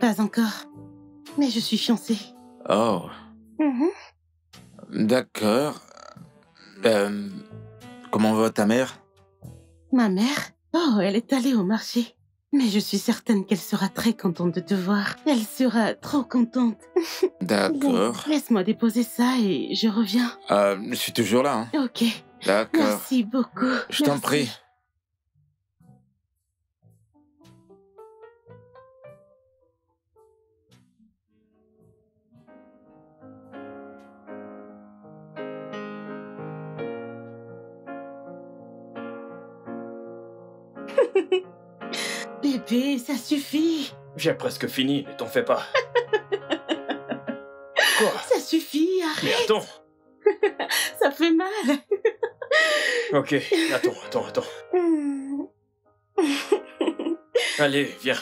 [SPEAKER 7] pas encore. Mais je suis fiancée.
[SPEAKER 9] Oh,
[SPEAKER 7] Mhm.
[SPEAKER 9] d'accord. Comment va ta mère?
[SPEAKER 7] Ma mère? Oh, elle est allée au marché. Mais je suis certaine qu'elle sera très contente de te voir. Elle sera trop contente. Bon,
[SPEAKER 9] D'accord.
[SPEAKER 7] laisse-moi déposer ça et je reviens.
[SPEAKER 9] Je suis toujours là, hein?
[SPEAKER 7] Ok,
[SPEAKER 9] D'accord.
[SPEAKER 7] merci beaucoup.
[SPEAKER 9] Je t'en
[SPEAKER 7] Merci.
[SPEAKER 9] prie.
[SPEAKER 7] Bébé, ça suffit.
[SPEAKER 3] J'ai presque fini, ne t'en fais pas. Quoi?
[SPEAKER 7] Ça suffit,
[SPEAKER 3] Mais
[SPEAKER 7] arrête.
[SPEAKER 3] attends.
[SPEAKER 7] Ça fait mal.
[SPEAKER 3] Ok, attends.
[SPEAKER 7] Hmm.
[SPEAKER 3] Allez, viens.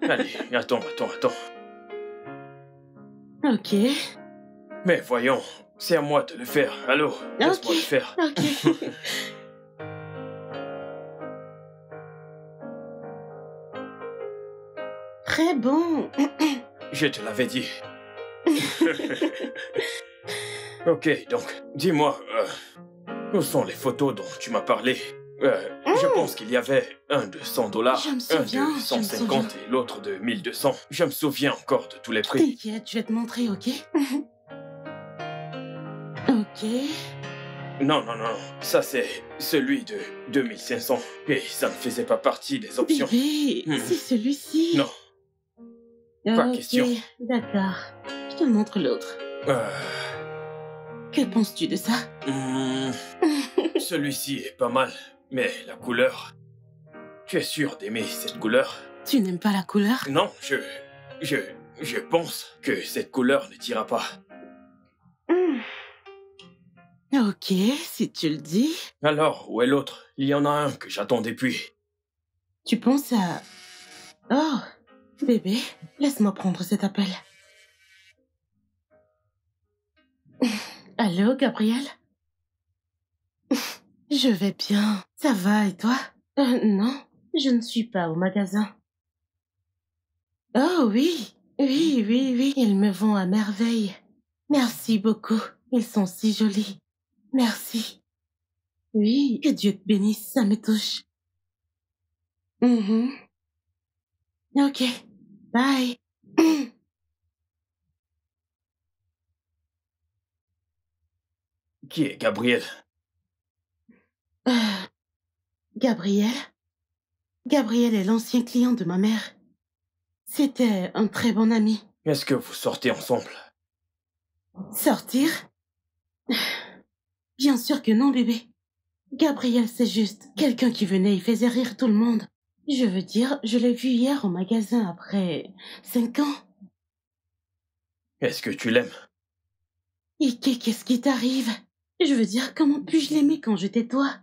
[SPEAKER 3] Allez, attends.
[SPEAKER 7] Ok,
[SPEAKER 3] Mais voyons, c'est à moi de le faire. Allô, laisse-moi
[SPEAKER 7] Ok.
[SPEAKER 3] le faire.
[SPEAKER 7] ok. Très bon.
[SPEAKER 3] Je te l'avais dit. Ok, donc, dis-moi, où sont les photos dont tu m'as parlé? Je pense qu'il y avait un de $100,
[SPEAKER 7] Je me
[SPEAKER 3] un
[SPEAKER 7] souviens,
[SPEAKER 3] de 150 et l'autre de 1200. Je me souviens encore de tous les prix.
[SPEAKER 7] T'inquiète, je vais te montrer, ok? Ok.
[SPEAKER 3] Non, ça c'est celui de 2500. Et ça ne faisait pas partie des options.
[SPEAKER 7] Bébé,
[SPEAKER 3] Hmm.
[SPEAKER 7] c'est celui-ci.
[SPEAKER 3] Non, pas
[SPEAKER 7] Ok,
[SPEAKER 3] question.
[SPEAKER 7] d'accord. Je te montre l'autre. Que penses-tu de ça?
[SPEAKER 3] Celui-ci est pas mal, mais la couleur... Tu es sûr d'aimer cette couleur?
[SPEAKER 7] Tu n'aimes pas la couleur?
[SPEAKER 3] Non, je pense que cette couleur ne t'ira pas.
[SPEAKER 7] Ok, si tu le dis.
[SPEAKER 3] Alors, où est l'autre? Il y en a un que j'attends depuis.
[SPEAKER 7] Tu penses à... Oh, bébé, laisse-moi prendre cet appel. Allô, Gabriel? Je vais bien. Ça va, et toi? Non, je ne suis pas au magasin. Oh oui, oui, ils me vont à merveille. Merci beaucoup, ils sont si jolis. Merci. Oui, que Dieu te bénisse, ça me touche. Ok, bye.
[SPEAKER 3] Qui est Gabriel?
[SPEAKER 7] Gabriel? Gabriel est l'ancien client de ma mère. C'était un très bon ami.
[SPEAKER 3] Est-ce que vous sortez ensemble?
[SPEAKER 7] Sortir? Bien sûr que non, bébé. Gabriel, c'est juste quelqu'un qui venait et faisait rire tout le monde. Je veux dire, je l'ai vu hier au magasin après 5 ans.
[SPEAKER 3] Est-ce que tu l'aimes?
[SPEAKER 7] Et qu'est-ce qui t'arrive? Je veux dire, comment puis-je l'aimer quand j'étais toi?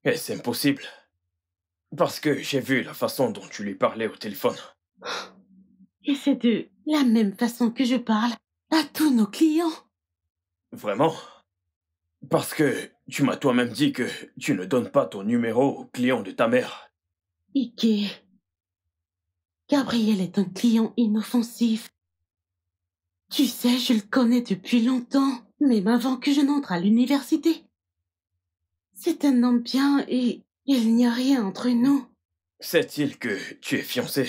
[SPEAKER 3] Est-ce impossible? Parce que j'ai vu la façon dont tu lui parlais au téléphone.
[SPEAKER 7] Et c'est de la même façon que je parle à tous nos clients.
[SPEAKER 3] Vraiment? Parce que tu m'as toi-même dit que tu ne donnes pas ton numéro aux clients de ta mère.
[SPEAKER 7] Ike. Gabriel est un client inoffensif. Tu sais, je le connais depuis longtemps, même avant que je n'entre à l'université. C'est un homme bien et il n'y a rien entre nous.
[SPEAKER 3] Sait-il que tu es fiancé?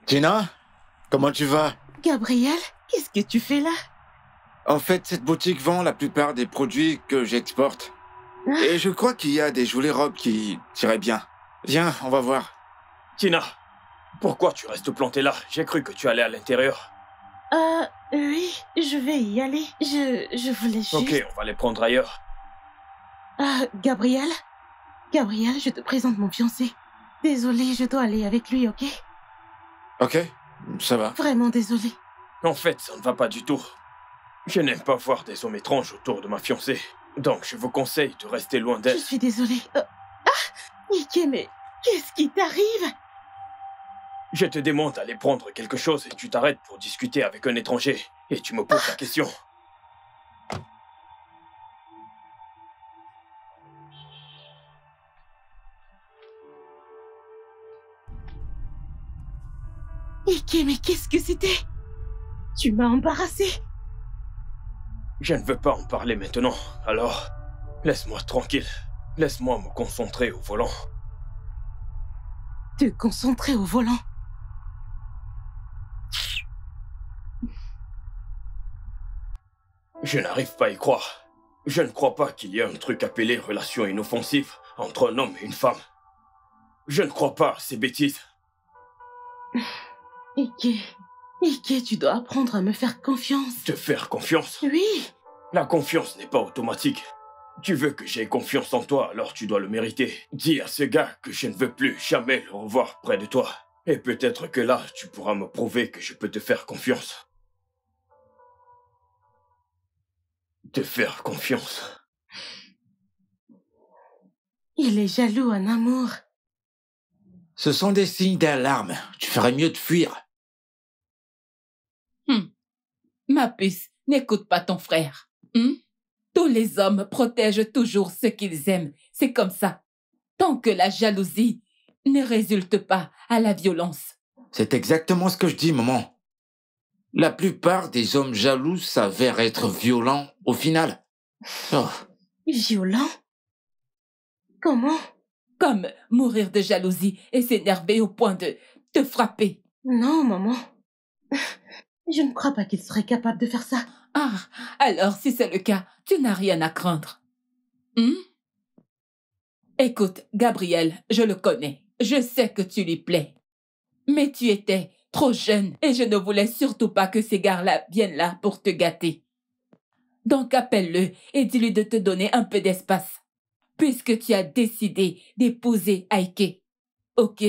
[SPEAKER 9] Tina, comment tu vas?
[SPEAKER 7] Gabriel, qu'est-ce que tu fais là?
[SPEAKER 9] En fait, cette boutique vend la plupart des produits que j'exporte. Et je crois qu'il y a des jolies robes qui t'iraient bien. Viens, on va voir.
[SPEAKER 3] Tina, pourquoi tu restes planté là? J'ai cru que tu allais à l'intérieur.
[SPEAKER 7] Oui, je vais y aller. Je voulais juste...
[SPEAKER 3] Ok, on va les prendre ailleurs.
[SPEAKER 7] Gabriel? Gabriel, je te présente mon fiancé. Désolée, je dois aller avec lui, ok?
[SPEAKER 9] Ok, ça va.
[SPEAKER 7] Vraiment désolée.
[SPEAKER 3] En fait, ça ne va pas du tout. Je n'aime pas voir des hommes étranges autour de ma fiancée. Donc, je vous conseille de rester loin d'elle.
[SPEAKER 7] Je suis désolée. Ike, mais qu'est-ce qui t'arrive?
[SPEAKER 3] Je te demande d'aller prendre quelque chose et tu t'arrêtes pour discuter avec un étranger. Et tu me poses la question.
[SPEAKER 7] Ike, mais qu'est-ce que c'était? Tu m'as embarrassée.
[SPEAKER 3] Je ne veux pas en parler maintenant, alors laisse-moi tranquille. Laisse-moi me concentrer au volant.
[SPEAKER 7] Te concentrer au volant?
[SPEAKER 3] Je n'arrive pas à y croire. Je ne crois pas qu'il y ait un truc appelé relation inoffensive entre un homme et une femme. Je ne crois pas à ces bêtises.
[SPEAKER 7] Ike, tu dois apprendre à me faire confiance.
[SPEAKER 3] Te faire confiance?
[SPEAKER 7] Oui.
[SPEAKER 3] La confiance n'est pas automatique. Tu veux que j'aie confiance en toi, alors tu dois le mériter. Dis à ce gars que je ne veux plus jamais le revoir près de toi. Et peut-être que là, tu pourras me prouver que je peux te faire confiance. Te faire confiance.
[SPEAKER 7] Il est jaloux en amour.
[SPEAKER 9] Ce sont des signes d'alarme. Tu ferais mieux de fuir.
[SPEAKER 6] Ma puce, n'écoute pas ton frère. Tous les hommes protègent toujours ce qu'ils aiment. C'est comme ça. Tant que la jalousie ne résulte pas à la violence.
[SPEAKER 9] C'est exactement ce que je dis, maman. La plupart des hommes jaloux s'avèrent être violents au final. Oh.
[SPEAKER 7] Violent? Comment?
[SPEAKER 6] Comme mourir de jalousie et s'énerver au point de te frapper.
[SPEAKER 7] Non, maman. Je ne crois pas qu'il serait capable de faire ça.
[SPEAKER 6] Ah, alors si c'est le cas, tu n'as rien à craindre. Écoute, Gabriel, je le connais. Je sais que tu lui plais. Mais tu étais trop jeune et je ne voulais surtout pas que ces gars-là viennent là pour te gâter. Donc appelle-le et dis-lui de te donner un peu d'espace. Puisque tu as décidé d'épouser Ike. Ok?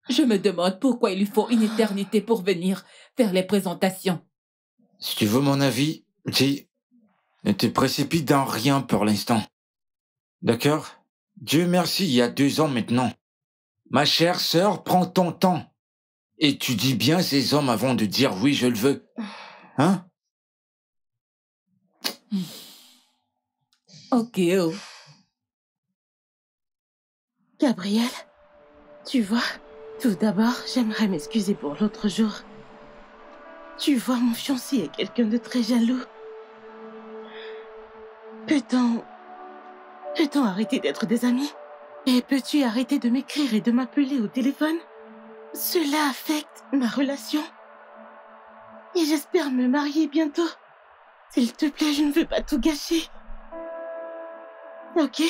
[SPEAKER 6] Je me demande pourquoi il lui faut une éternité pour venir faire les présentations.
[SPEAKER 9] Si tu veux mon avis, dis, ne te précipite dans rien pour l'instant. D'accord? Dieu merci, il y a 2 ans maintenant. Ma chère sœur, prends ton temps. Étudie bien ces hommes avant de dire oui, je le veux. Hein?
[SPEAKER 6] Ok, oh.
[SPEAKER 7] Gabriel, tu vois, tout d'abord, j'aimerais m'excuser pour l'autre jour. Tu vois, mon fiancé est quelqu'un de très jaloux. Peut-on arrêter d'être des amis? Et peux-tu arrêter de m'écrire et de m'appeler au téléphone? Cela affecte ma relation. Et j'espère me marier bientôt. S'il te plaît, je ne veux pas tout gâcher. Ok?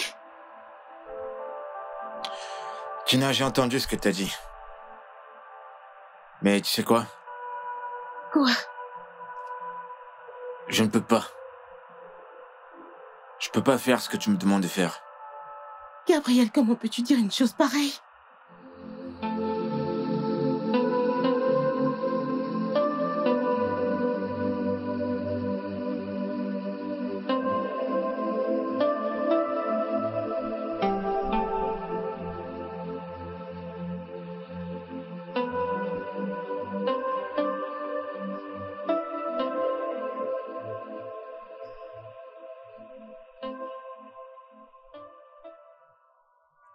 [SPEAKER 9] Tina, j'ai entendu ce que t'as dit. Mais tu sais quoi?
[SPEAKER 7] Quoi?
[SPEAKER 9] Je ne peux pas. Je peux pas faire ce que tu me demandes de faire.
[SPEAKER 7] Gabriel, comment peux-tu dire une chose pareille?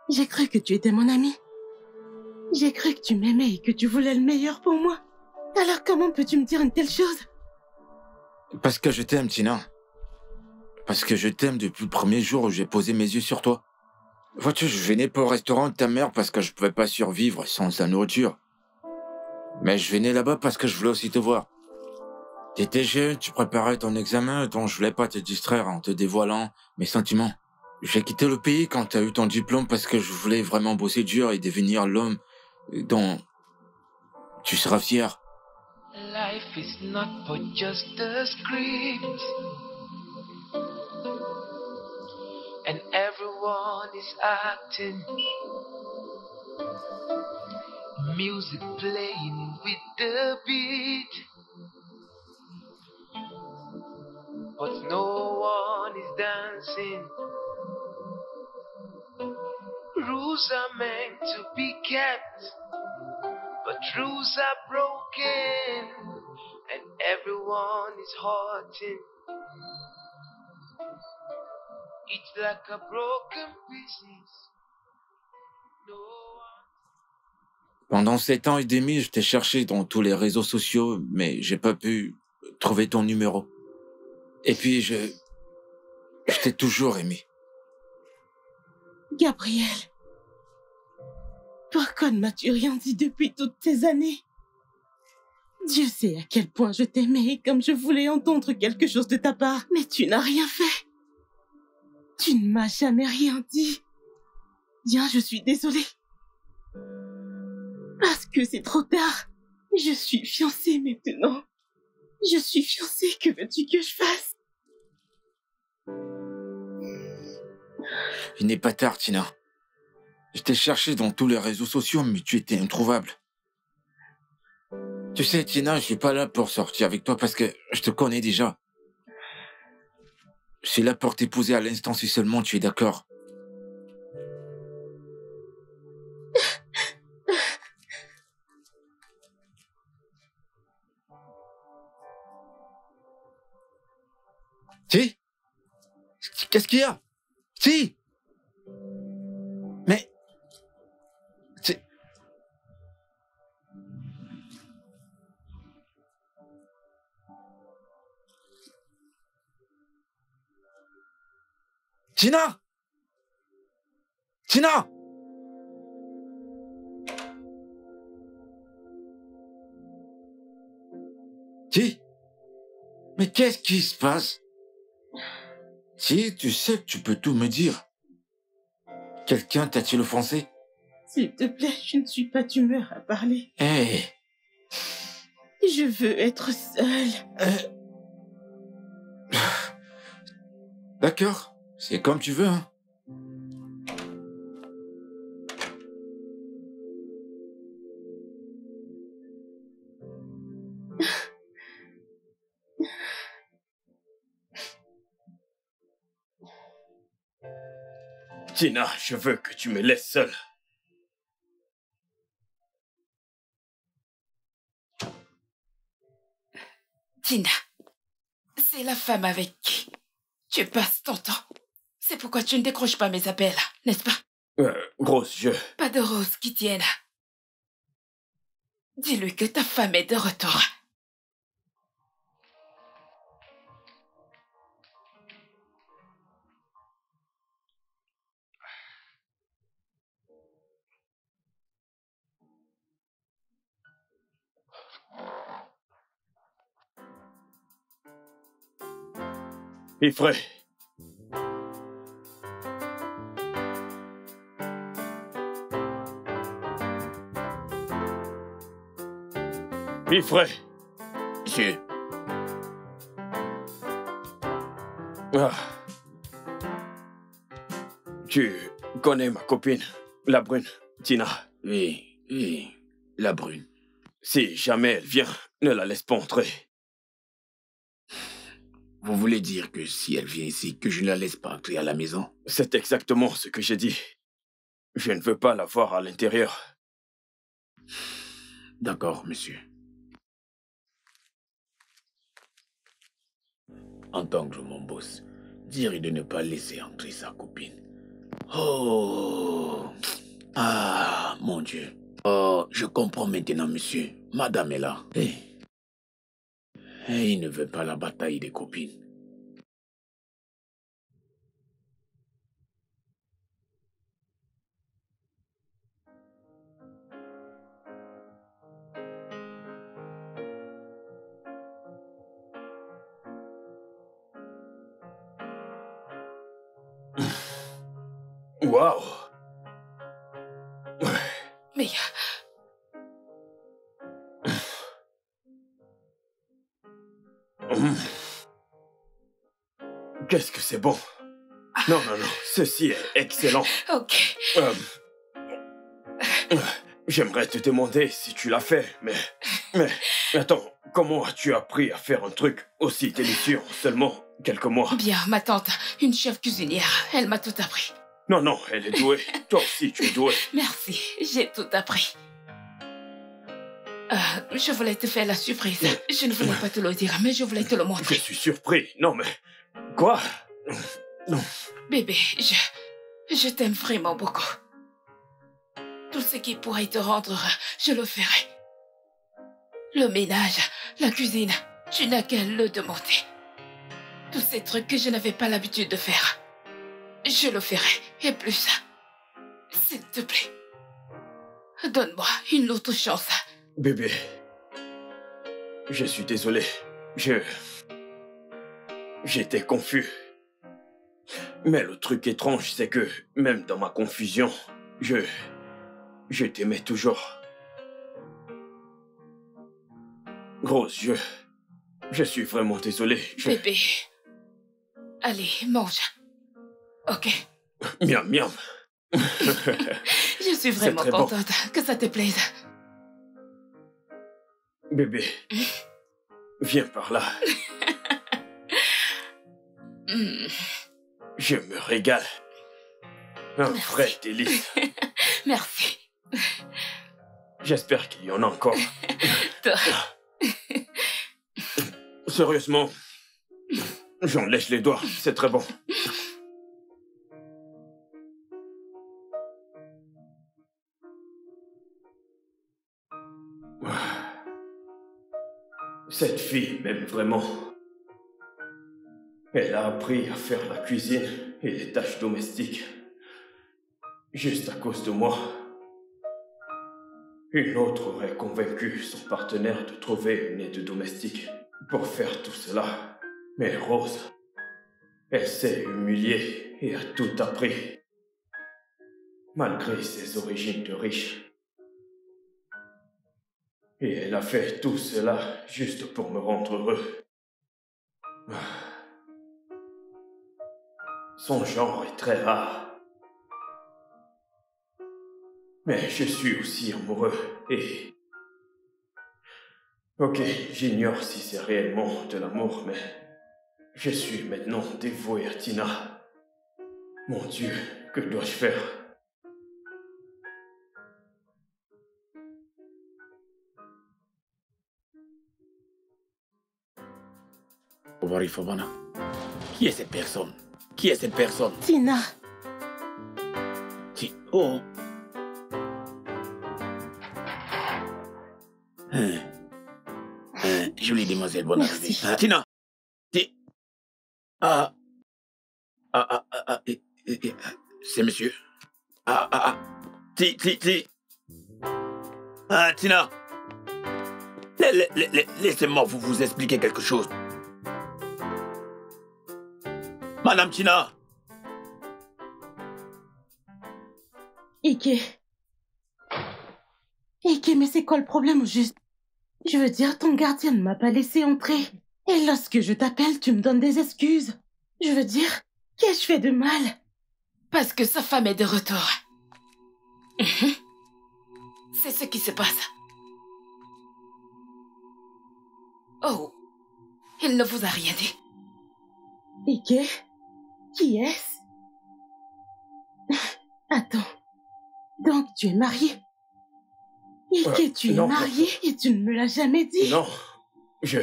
[SPEAKER 7] J'ai cru que tu étais mon ami. J'ai cru que tu m'aimais et que tu voulais le meilleur pour moi. Alors comment peux-tu me dire une telle chose?
[SPEAKER 9] Parce que je t'aime, Tina. Parce que je t'aime depuis le premier jour où j'ai posé mes yeux sur toi. Vois-tu, je venais pas au restaurant de ta mère parce que je pouvais pas survivre sans sa nourriture. Mais je venais là-bas parce que je voulais aussi te voir. T'étais jeune, tu préparais ton examen, donc je voulais pas te distraire en te dévoilant mes sentiments. J'ai quitté le pays quand t'as eu ton diplôme parce que je voulais vraiment bosser dur et devenir l'homme dont tu seras fier.
[SPEAKER 8] Life is not but just a script, and everyone is acting. Music playing with the beat, but no one is dancing. Rules are meant to be kept, but rules are broken, and everyone is hurting. It's like a broken pieces. No one...
[SPEAKER 9] Pendant 7 ans et demi, je t'ai cherché dans tous les réseaux sociaux, mais j'ai pas pu trouver ton numéro. Et puis, je t'ai toujours aimé.
[SPEAKER 7] Gabriel, pourquoi ne m'as-tu rien dit depuis toutes ces années? Dieu sait à quel point je t'aimais et comme je voulais entendre quelque chose de ta part, mais tu n'as rien fait. Tu ne m'as jamais rien dit. Bien, je suis désolée. Parce que c'est trop tard. Je suis fiancée maintenant. Je suis fiancée, que veux-tu que je fasse?
[SPEAKER 9] Il n'est pas tard, Tina. Je t'ai cherché dans tous les réseaux sociaux, mais tu étais introuvable. Tu sais, Tina, je suis pas là pour sortir avec toi parce que je te connais déjà. Je suis là pour t'épouser à l'instant si seulement tu es d'accord. Si? Qu'est-ce qu'il y a? Si? Mais... Tina! Tina! Si? Mais qu'est-ce qui se passe? Si, tu sais que tu peux tout me dire. Quelqu'un t'a-t-il offensé?
[SPEAKER 7] S'il te plaît, je ne suis pas d'humeur à parler.
[SPEAKER 9] Hé!
[SPEAKER 7] Je veux être seule.
[SPEAKER 9] D'accord, c'est comme tu veux, hein.
[SPEAKER 3] Tina, je veux que tu me laisses seule.
[SPEAKER 2] Tina, c'est la femme avec qui tu passes ton temps. C'est pourquoi tu ne décroches pas mes appels, n'est-ce pas?
[SPEAKER 3] Rose,
[SPEAKER 2] Pas de Rose qui tienne. Dis-lui que ta femme est de retour.
[SPEAKER 3] Ifré. Ifré.
[SPEAKER 1] Monsieur.
[SPEAKER 3] Ah. Tu connais ma copine, la brune, Tina?
[SPEAKER 1] Oui, oui, la brune.
[SPEAKER 3] Si jamais elle vient, ne la laisse pas entrer.
[SPEAKER 1] Vous voulez dire que si elle vient ici, que je ne la laisse pas entrer à la maison?
[SPEAKER 3] C'est exactement ce que j'ai dit. Je ne veux pas la voir à l'intérieur.
[SPEAKER 1] D'accord, monsieur. En tant que mon boss, dire de ne pas laisser entrer sa copine. Oh! Ah, mon Dieu. Oh, je comprends maintenant, monsieur. Madame est là. Il ne veut pas la bataille des copines.
[SPEAKER 3] Waouh.
[SPEAKER 2] Mais...
[SPEAKER 3] Qu'est-ce que c'est bon. Non, non, non, ceci est excellent.
[SPEAKER 2] Ok.
[SPEAKER 3] J'aimerais te demander si tu l'as fait, mais attends, comment as-tu appris à faire un truc aussi délicieux en seulement quelques mois?
[SPEAKER 2] Bien, ma tante, une chef cuisinière, elle m'a tout appris.
[SPEAKER 3] Non, non, elle est douée. Toi aussi, tu es douée.
[SPEAKER 2] Merci, j'ai tout appris. Je voulais te faire la surprise. Je ne voulais pas te le dire, mais je voulais te le
[SPEAKER 3] Je
[SPEAKER 2] montrer.
[SPEAKER 3] suis surpris. Non, mais... Quoi? Non.
[SPEAKER 2] Bébé, je t'aime vraiment beaucoup. Tout ce qui pourrait te rendre heureux, je le ferai. Le ménage, la cuisine, tu n'as qu'à le demander. Tous ces trucs que je n'avais pas l'habitude de faire. Je le ferai, et plus. S'il te plaît. Donne-moi une autre chance.
[SPEAKER 3] Bébé, je suis désolé. J'étais confus. Mais le truc étrange, c'est que, même dans ma confusion, je t'aimais toujours. Rose, je suis vraiment désolé.
[SPEAKER 2] Bébé, allez, mange. Ok.
[SPEAKER 3] Miam, miam.
[SPEAKER 2] Je suis vraiment
[SPEAKER 3] très bon.
[SPEAKER 2] contente que ça te plaise.
[SPEAKER 3] Bébé, viens par là. Je me régale. Un vrai délice.
[SPEAKER 2] Merci.
[SPEAKER 3] J'espère qu'il y en a encore.
[SPEAKER 2] Toi.
[SPEAKER 3] Sérieusement, j'en lèche les doigts. C'est très bon. Cette fille m'aime vraiment. Elle a appris à faire la cuisine et les tâches domestiques. Juste à cause de moi. Une autre aurait convaincu son partenaire de trouver une aide domestique pour faire tout cela. Mais Rose, elle s'est humiliée et a tout appris. Malgré ses origines de riche. Et elle a fait tout cela juste pour me rendre heureux. Son genre est très rare. Mais je suis aussi amoureux et... Ok, j'ignore si c'est réellement de l'amour, mais... Je suis maintenant dévoué à Tina. Mon Dieu, que dois-je faire?
[SPEAKER 1] Obari Fobana. Qui est cette personne? Qui est cette personne?
[SPEAKER 7] Tina.
[SPEAKER 1] Oh. Jolie demoiselle, bonne
[SPEAKER 7] Merci.
[SPEAKER 1] arrivée. Tina. C'est monsieur. Tina. Laissez-moi vous expliquer quelque chose. Madame Tina.
[SPEAKER 7] Ike, mais c'est quoi le problème au juste? Je veux dire, ton gardien ne m'a pas laissé entrer. Et lorsque je t'appelle, tu me donnes des excuses. Je veux dire, qu'ai-je fait de mal?
[SPEAKER 2] Parce que sa femme est de retour. C'est ce qui se passe. Oh, il ne vous a rien dit.
[SPEAKER 7] Ike, qui est-ce? Attends, donc tu es marié? Ike, tu es
[SPEAKER 3] non.
[SPEAKER 7] marié et tu ne me l'as jamais dit?
[SPEAKER 3] Non, je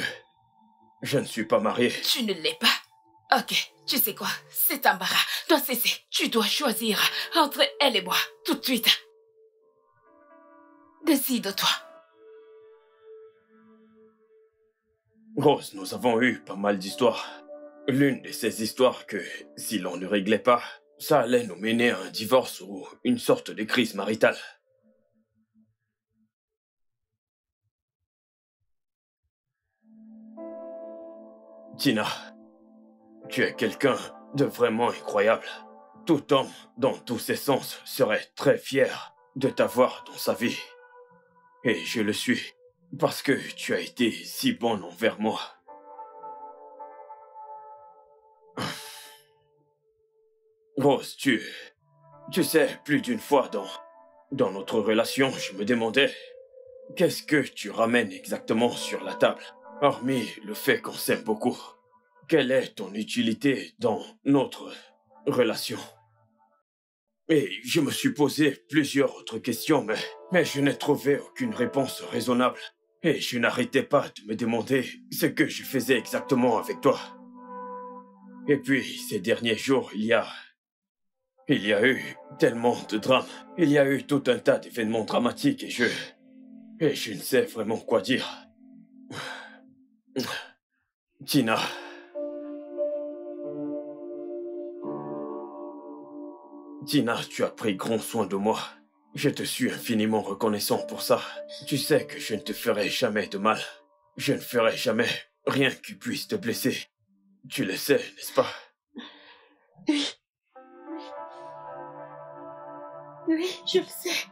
[SPEAKER 3] ne suis pas marié.
[SPEAKER 2] Tu ne l'es pas? Ok, tu sais quoi? C'est embarras. Doit cesser. Tu dois choisir entre elle et moi, tout de suite. Décide-toi.
[SPEAKER 3] Rose, nous avons eu pas mal d'histoires. L'une de ces histoires que, si l'on ne réglait pas, ça allait nous mener à un divorce ou une sorte de crise maritale. Tina, tu es quelqu'un de vraiment incroyable. Tout homme, dans tous ses sens, serait très fier de t'avoir dans sa vie. Et je le suis, parce que tu as été si bonne envers moi. Rose, tu sais, plus d'une fois dans notre relation, je me demandais, qu'est-ce que tu ramènes exactement sur la table, hormis le fait qu'on s'aime beaucoup? Quelle est ton utilité dans notre relation? Et je me suis posé plusieurs autres questions, mais je n'ai trouvé aucune réponse raisonnable. Et je n'arrêtais pas de me demander ce que je faisais exactement avec toi. Et puis, ces derniers jours, il y a eu tellement de drames. Il y a eu tout un tas d'événements dramatiques et je ne sais vraiment quoi dire. Tina. Tina, tu as pris grand soin de moi. Je te suis infiniment reconnaissant pour ça. Tu sais que je ne te ferai jamais de mal. Je ne ferai jamais rien qui puisse te blesser. Tu le sais, n'est-ce pas?
[SPEAKER 7] Oui. Oui, je le sais.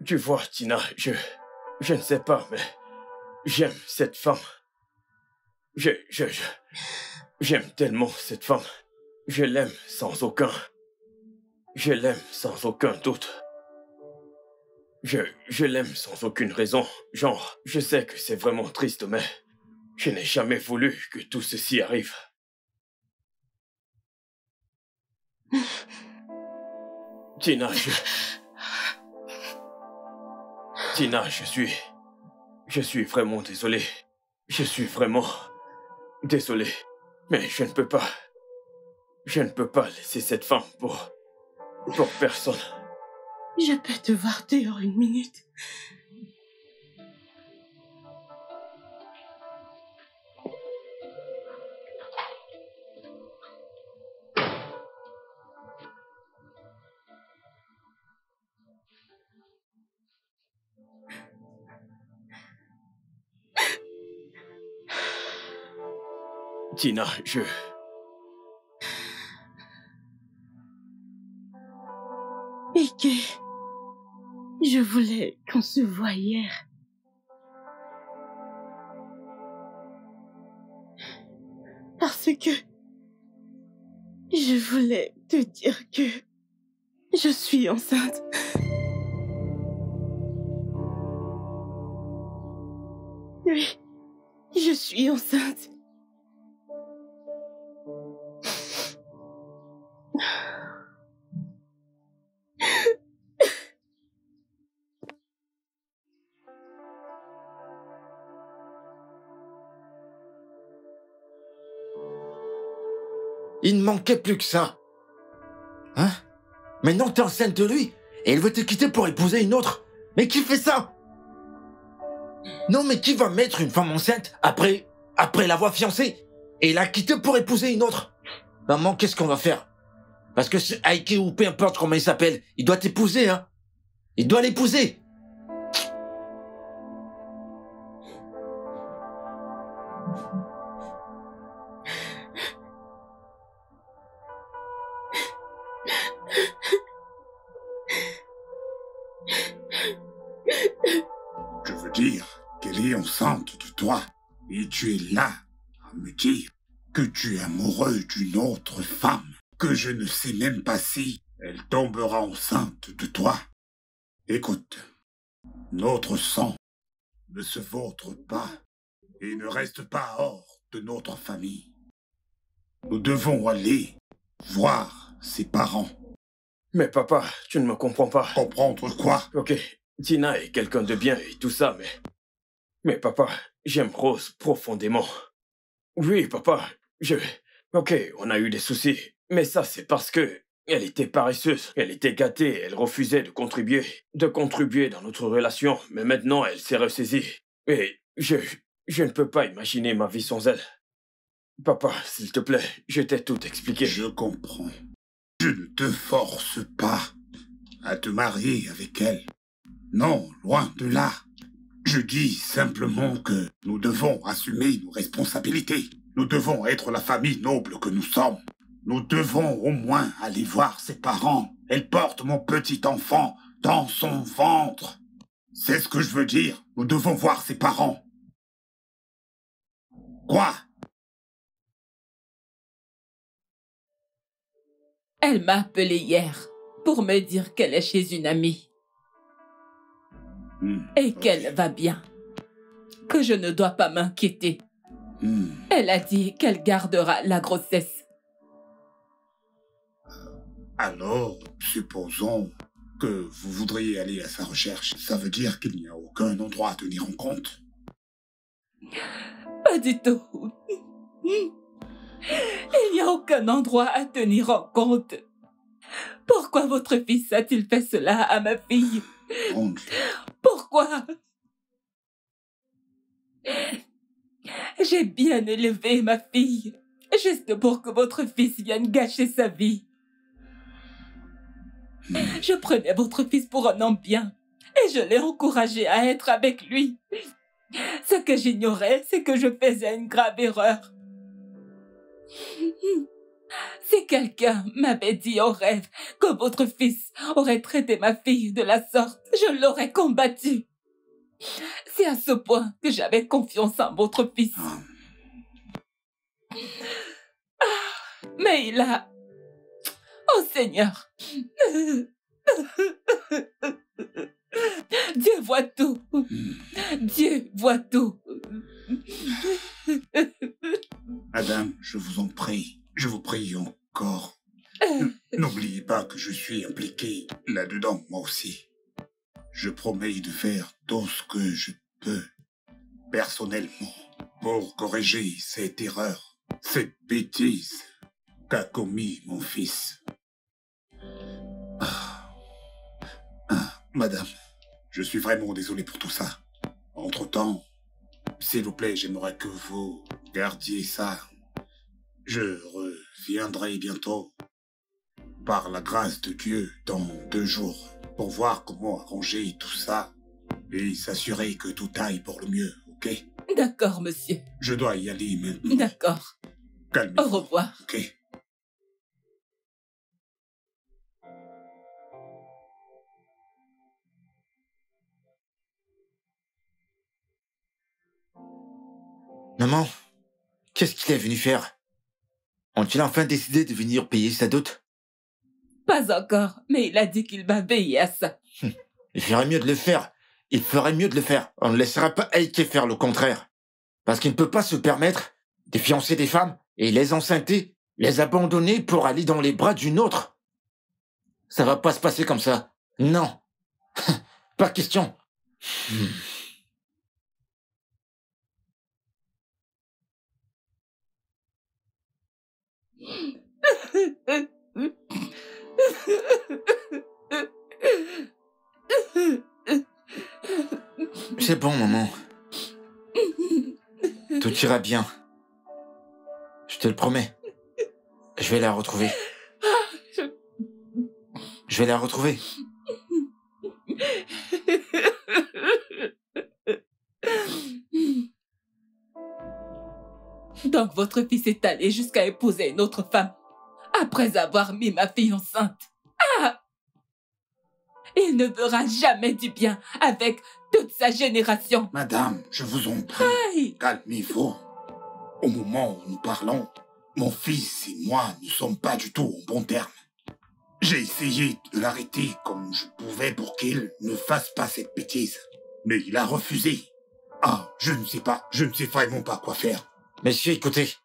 [SPEAKER 3] Tu vois, Tina, je ne sais pas, mais j'aime cette femme. J'aime tellement cette femme. Je l'aime sans aucun doute. Je l'aime sans aucune raison. Genre, je sais que c'est vraiment triste, mais je n'ai jamais voulu que tout ceci arrive. Tina, je suis vraiment désolé. Je suis vraiment désolé. Mais je ne peux pas laisser cette femme pour personne.
[SPEAKER 7] Je peux te voir dehors une minute.
[SPEAKER 3] Tina,
[SPEAKER 7] Ike, je voulais qu'on se voie hier. Parce que je voulais te dire que je suis enceinte. Oui, je suis enceinte.
[SPEAKER 9] Il ne manquait plus que ça. Hein? Maintenant t'es enceinte de lui et elle veut te quitter pour épouser une autre. Mais qui fait ça? Non, mais qui va mettre une femme enceinte après l'avoir fiancée et la quitter pour épouser une autre? Maman, qu'est-ce qu'on va faire? Parce que c'est Ike ou peu importe comment il s'appelle, il doit t'épouser, hein? Il doit l'épouser.
[SPEAKER 4] Je veux dire qu'elle est enceinte de toi et tu es là à me dire que tu es amoureux d'une autre femme, que je ne sais même pas si elle tombera enceinte de toi. Écoute, notre sang ne se vautre pas et ne reste pas hors de notre famille. Nous devons aller voir ses parents.
[SPEAKER 3] Mais papa, tu ne me comprends pas.
[SPEAKER 4] Comprendre quoi?
[SPEAKER 3] Ok, Tina est quelqu'un de bien et tout ça, mais papa, j'aime Rose profondément. Oui, papa, Ok, on a eu des soucis, mais ça c'est parce que elle était paresseuse, elle était gâtée, elle refusait de contribuer dans notre relation, mais maintenant elle s'est ressaisie. Et je ne peux pas imaginer ma vie sans elle. Papa, s'il te plaît, je t'ai tout expliqué.
[SPEAKER 4] Je comprends. Je ne te force pas à te marier avec elle. Non, loin de là. Je dis simplement que nous devons assumer nos responsabilités. Nous devons être la famille noble que nous sommes. Nous devons au moins aller voir ses parents. Elle porte mon petit enfant dans son ventre. C'est ce que je veux dire. Nous devons voir ses parents. Quoi?
[SPEAKER 6] Elle m'a appelé hier pour me dire qu'elle est chez une amie. Et qu'elle va bien. Que je ne dois pas m'inquiéter. Elle a dit qu'elle gardera la grossesse.
[SPEAKER 4] Alors, supposons que vous voudriez aller à sa recherche. Ça veut dire qu'il n'y a aucun endroit à tenir en compte.
[SPEAKER 6] Pas du tout. Il n'y a aucun endroit à tenir en compte. Pourquoi votre fils a-t-il fait cela à ma fille?
[SPEAKER 4] Mon Dieu.
[SPEAKER 6] Pourquoi? J'ai bien élevé ma fille, juste pour que votre fils vienne gâcher sa vie. Je prenais votre fils pour un homme bien et je l'ai encouragé à être avec lui. Ce que j'ignorais, c'est que je faisais une grave erreur. Si quelqu'un m'avait dit au rêve que votre fils aurait traité ma fille de la sorte, je l'aurais combattu. C'est à ce point que j'avais confiance en votre fils. Mais il a... Oh Seigneur! Dieu voit tout. Dieu voit tout.
[SPEAKER 4] Madame, je vous en prie. Je vous prie encore. N'oubliez pas que je suis impliqué là-dedans, moi aussi. Je promets de faire tout ce que je peux, personnellement, pour corriger cette erreur, cette bêtise qu'a commis mon fils. Madame, je suis vraiment désolé pour tout ça. Entre-temps, s'il vous plaît, j'aimerais que vous gardiez ça. Je reviendrai bientôt, par la grâce de Dieu, dans 2 jours, pour voir comment arranger tout ça et s'assurer que tout aille pour le mieux, ok?
[SPEAKER 6] D'accord, monsieur.
[SPEAKER 4] Je dois y aller maintenant.
[SPEAKER 6] D'accord.
[SPEAKER 4] Calmez-vous.
[SPEAKER 6] Au revoir.
[SPEAKER 4] Ok.
[SPEAKER 9] Maman, qu'est-ce qu'il est venu faire? Ont-ils enfin décidé de venir payer sa dot?
[SPEAKER 6] Pas encore, mais il a dit qu'il va veiller à ça.
[SPEAKER 9] Il ferait mieux de le faire. Il ferait mieux de le faire. On ne laissera pas Heike faire le contraire. Parce qu'il ne peut pas se permettre de fiancer des femmes et les enceinter, les abandonner pour aller dans les bras d'une autre. Ça va pas se passer comme ça. Non. Pas question. C'est bon, maman. Tout ira bien. Je te le promets. Je vais la retrouver. Je vais la retrouver.
[SPEAKER 6] Donc votre fils est allé jusqu'à épouser une autre femme, après avoir mis ma fille enceinte. Ah! Il ne verra jamais du bien avec toute sa génération.
[SPEAKER 4] Madame, je vous en prie,
[SPEAKER 6] Aïe!
[SPEAKER 4] calmez-vous. Au moment où nous parlons, mon fils et moi ne sommes pas du tout en bons termes. J'ai essayé de l'arrêter comme je pouvais pour qu'il ne fasse pas cette bêtise. Mais il a refusé. Ah, je ne sais vraiment pas quoi faire.
[SPEAKER 9] Messieurs, écoutez.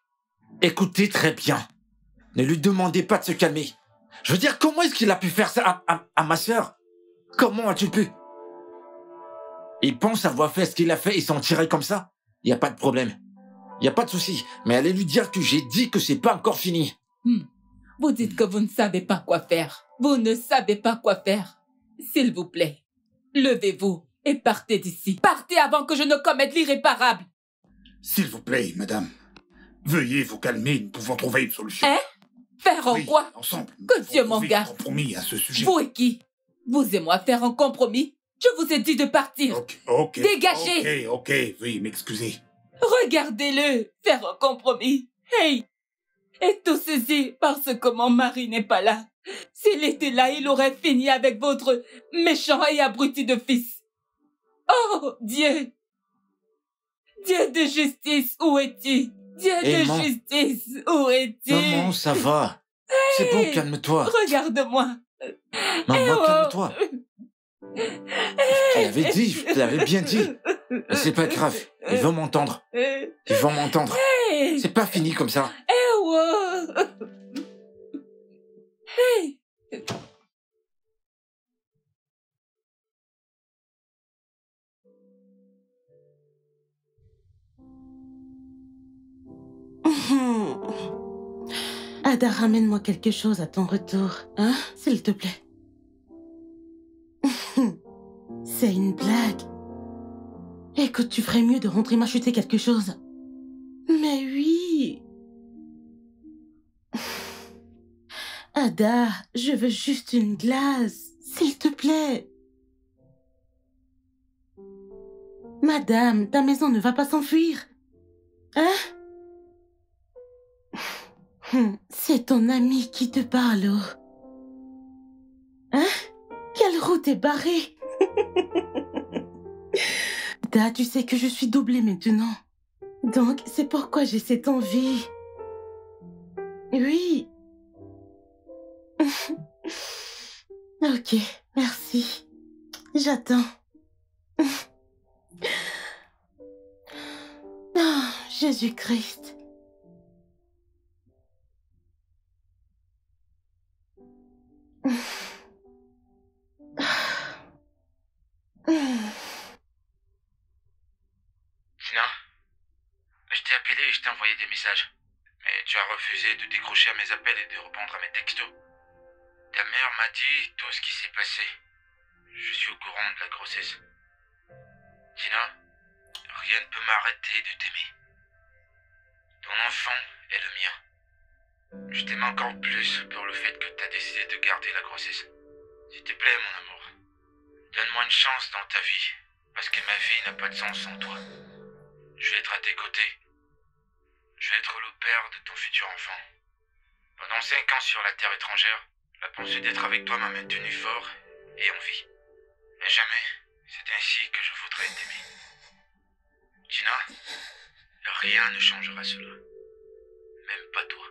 [SPEAKER 9] Écoutez très bien. Ne lui demandez pas de se calmer. Je veux dire, comment est-ce qu'il a pu faire ça à ma sœur? Comment as-tu pu? Il pense avoir fait ce qu'il a fait et s'en tirer comme ça? Il n'y a pas de problème. Il n'y a pas de souci. Mais allez lui dire que j'ai dit que c'est pas encore fini.
[SPEAKER 6] Vous dites que vous ne savez pas quoi faire. Vous ne savez pas quoi faire. S'il vous plaît, levez-vous et partez d'ici. Partez avant que je ne commette l'irréparable.
[SPEAKER 4] S'il vous plaît, madame, veuillez vous calmer, nous pouvons trouver une solution.
[SPEAKER 6] Hein? Faire en
[SPEAKER 4] Oui,
[SPEAKER 6] quoi?
[SPEAKER 4] ensemble. nous
[SPEAKER 6] Que
[SPEAKER 4] pouvons
[SPEAKER 6] Dieu m'en
[SPEAKER 4] trouver
[SPEAKER 6] garde.
[SPEAKER 4] un compromis à ce sujet.
[SPEAKER 6] Vous et qui? Vous et moi faire un compromis? Je vous ai dit de partir.
[SPEAKER 4] Ok.
[SPEAKER 6] Dégagez.
[SPEAKER 4] Ok, veuillez m'excuser.
[SPEAKER 6] Regardez-le faire un compromis. Hey! Et tout ceci parce que mon mari n'est pas là. S'il était là, il aurait fini avec votre méchant et abruti de fils. Oh, Dieu! Dieu de justice, où es-tu? Dieu de justice, où es-tu?
[SPEAKER 9] Maman, ça va. C'est bon, calme-toi.
[SPEAKER 6] Regarde-moi.
[SPEAKER 9] Maman, calme-toi. Je te l'avais dit, je te l'avais bien dit. Mais c'est pas grave, ils vont m'entendre. Ils vont m'entendre. C'est pas fini comme ça.
[SPEAKER 6] Hey.
[SPEAKER 7] Ada, ramène-moi quelque chose à ton retour, hein, s'il te plaît. C'est une blague. Écoute, tu ferais mieux de rentrer m'acheter quelque chose. Mais oui. Ada, je veux juste une glace, s'il te plaît. Madame, ta maison ne va pas s'enfuir. Hein? C'est ton ami qui te parle. Hein? Quelle route est barrée? Da, tu sais que je suis doublée maintenant. Donc, c'est pourquoi j'ai cette envie. Oui. Ok, merci. J'attends. Oh, Jésus-Christ.
[SPEAKER 9] Gina, je t'ai appelé et je t'ai envoyé des messages. Mais tu as refusé de décrocher à mes appels et de répondre à mes textos. Ta mère m'a dit tout ce qui s'est passé. Je suis au courant de la grossesse. Gina, rien ne peut m'arrêter de t'aimer. Ton enfant est le mien. Je t'aime encore plus pour le fait que tu as décidé de garder la grossesse. S'il te plaît, mon amour, donne-moi une chance dans ta vie, parce que ma vie n'a pas de sens sans toi. Je vais être à tes côtés. Je vais être le père de ton futur enfant. Pendant 5 ans sur la terre étrangère, la pensée d'être avec toi m'a maintenu fort et en vie. Mais jamais, c'est ainsi que je voudrais t'aimer. Gina, rien ne changera cela. Même pas toi.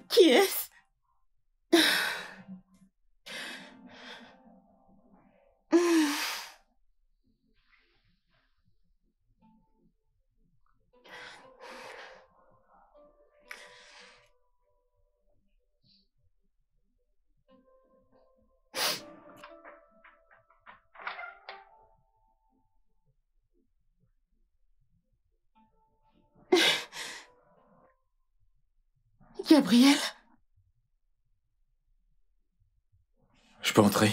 [SPEAKER 7] Qui est-ce? Gabriel?
[SPEAKER 9] Je peux entrer?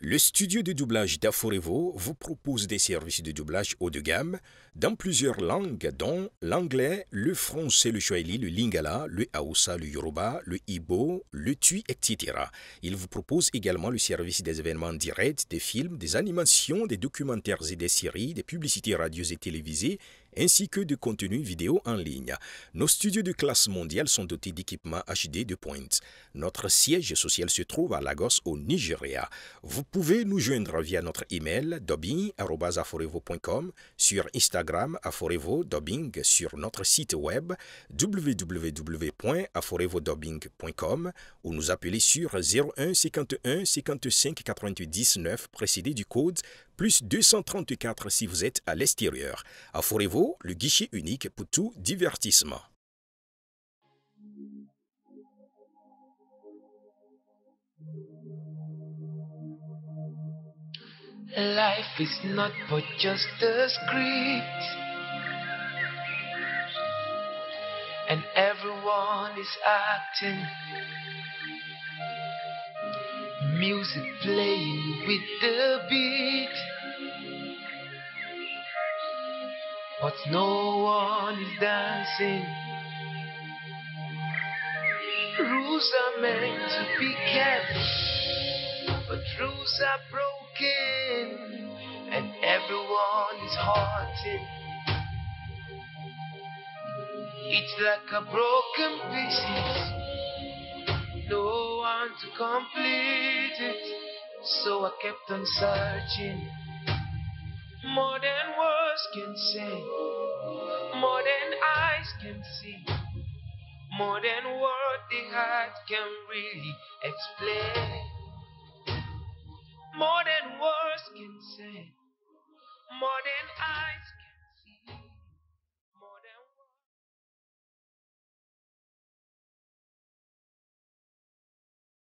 [SPEAKER 10] Le studio de doublage d'Aforevo vous propose des services de doublage haut de gamme dans plusieurs langues, dont l'anglais, le français, le swahili, le lingala, le haoussa, le yoruba, le igbo, le tui, etc. Il vous propose également le service des événements directs, des films, des animations, des documentaires et des séries, des publicités radios et télévisées, ainsi que de contenus vidéo en ligne. Nos studios de classe mondiale sont dotés d'équipements HD de pointe. Notre siège social se trouve à Lagos, au Nigeria. Vous pouvez nous joindre via notre email dubbing@aforevo.com, sur Instagram Aforevo Dubbing, sur notre site web www.aforevodubbing.com ou nous appeler sur 01 51 55 99 précédé du code plus 234 si vous êtes à l'extérieur. Aforevo, le guichet unique pour tout divertissement.
[SPEAKER 8] Life is not but just a script, and everyone is acting. Music playing with the beat, but no one is dancing. Rules are meant to be kept, but rules are broken, and everyone is haunted. It's like a broken pieces, no one to complete it, so I kept on searching. More than words can say, more than eyes can see, more than what the heart can really explain. More than words can say, more than eyes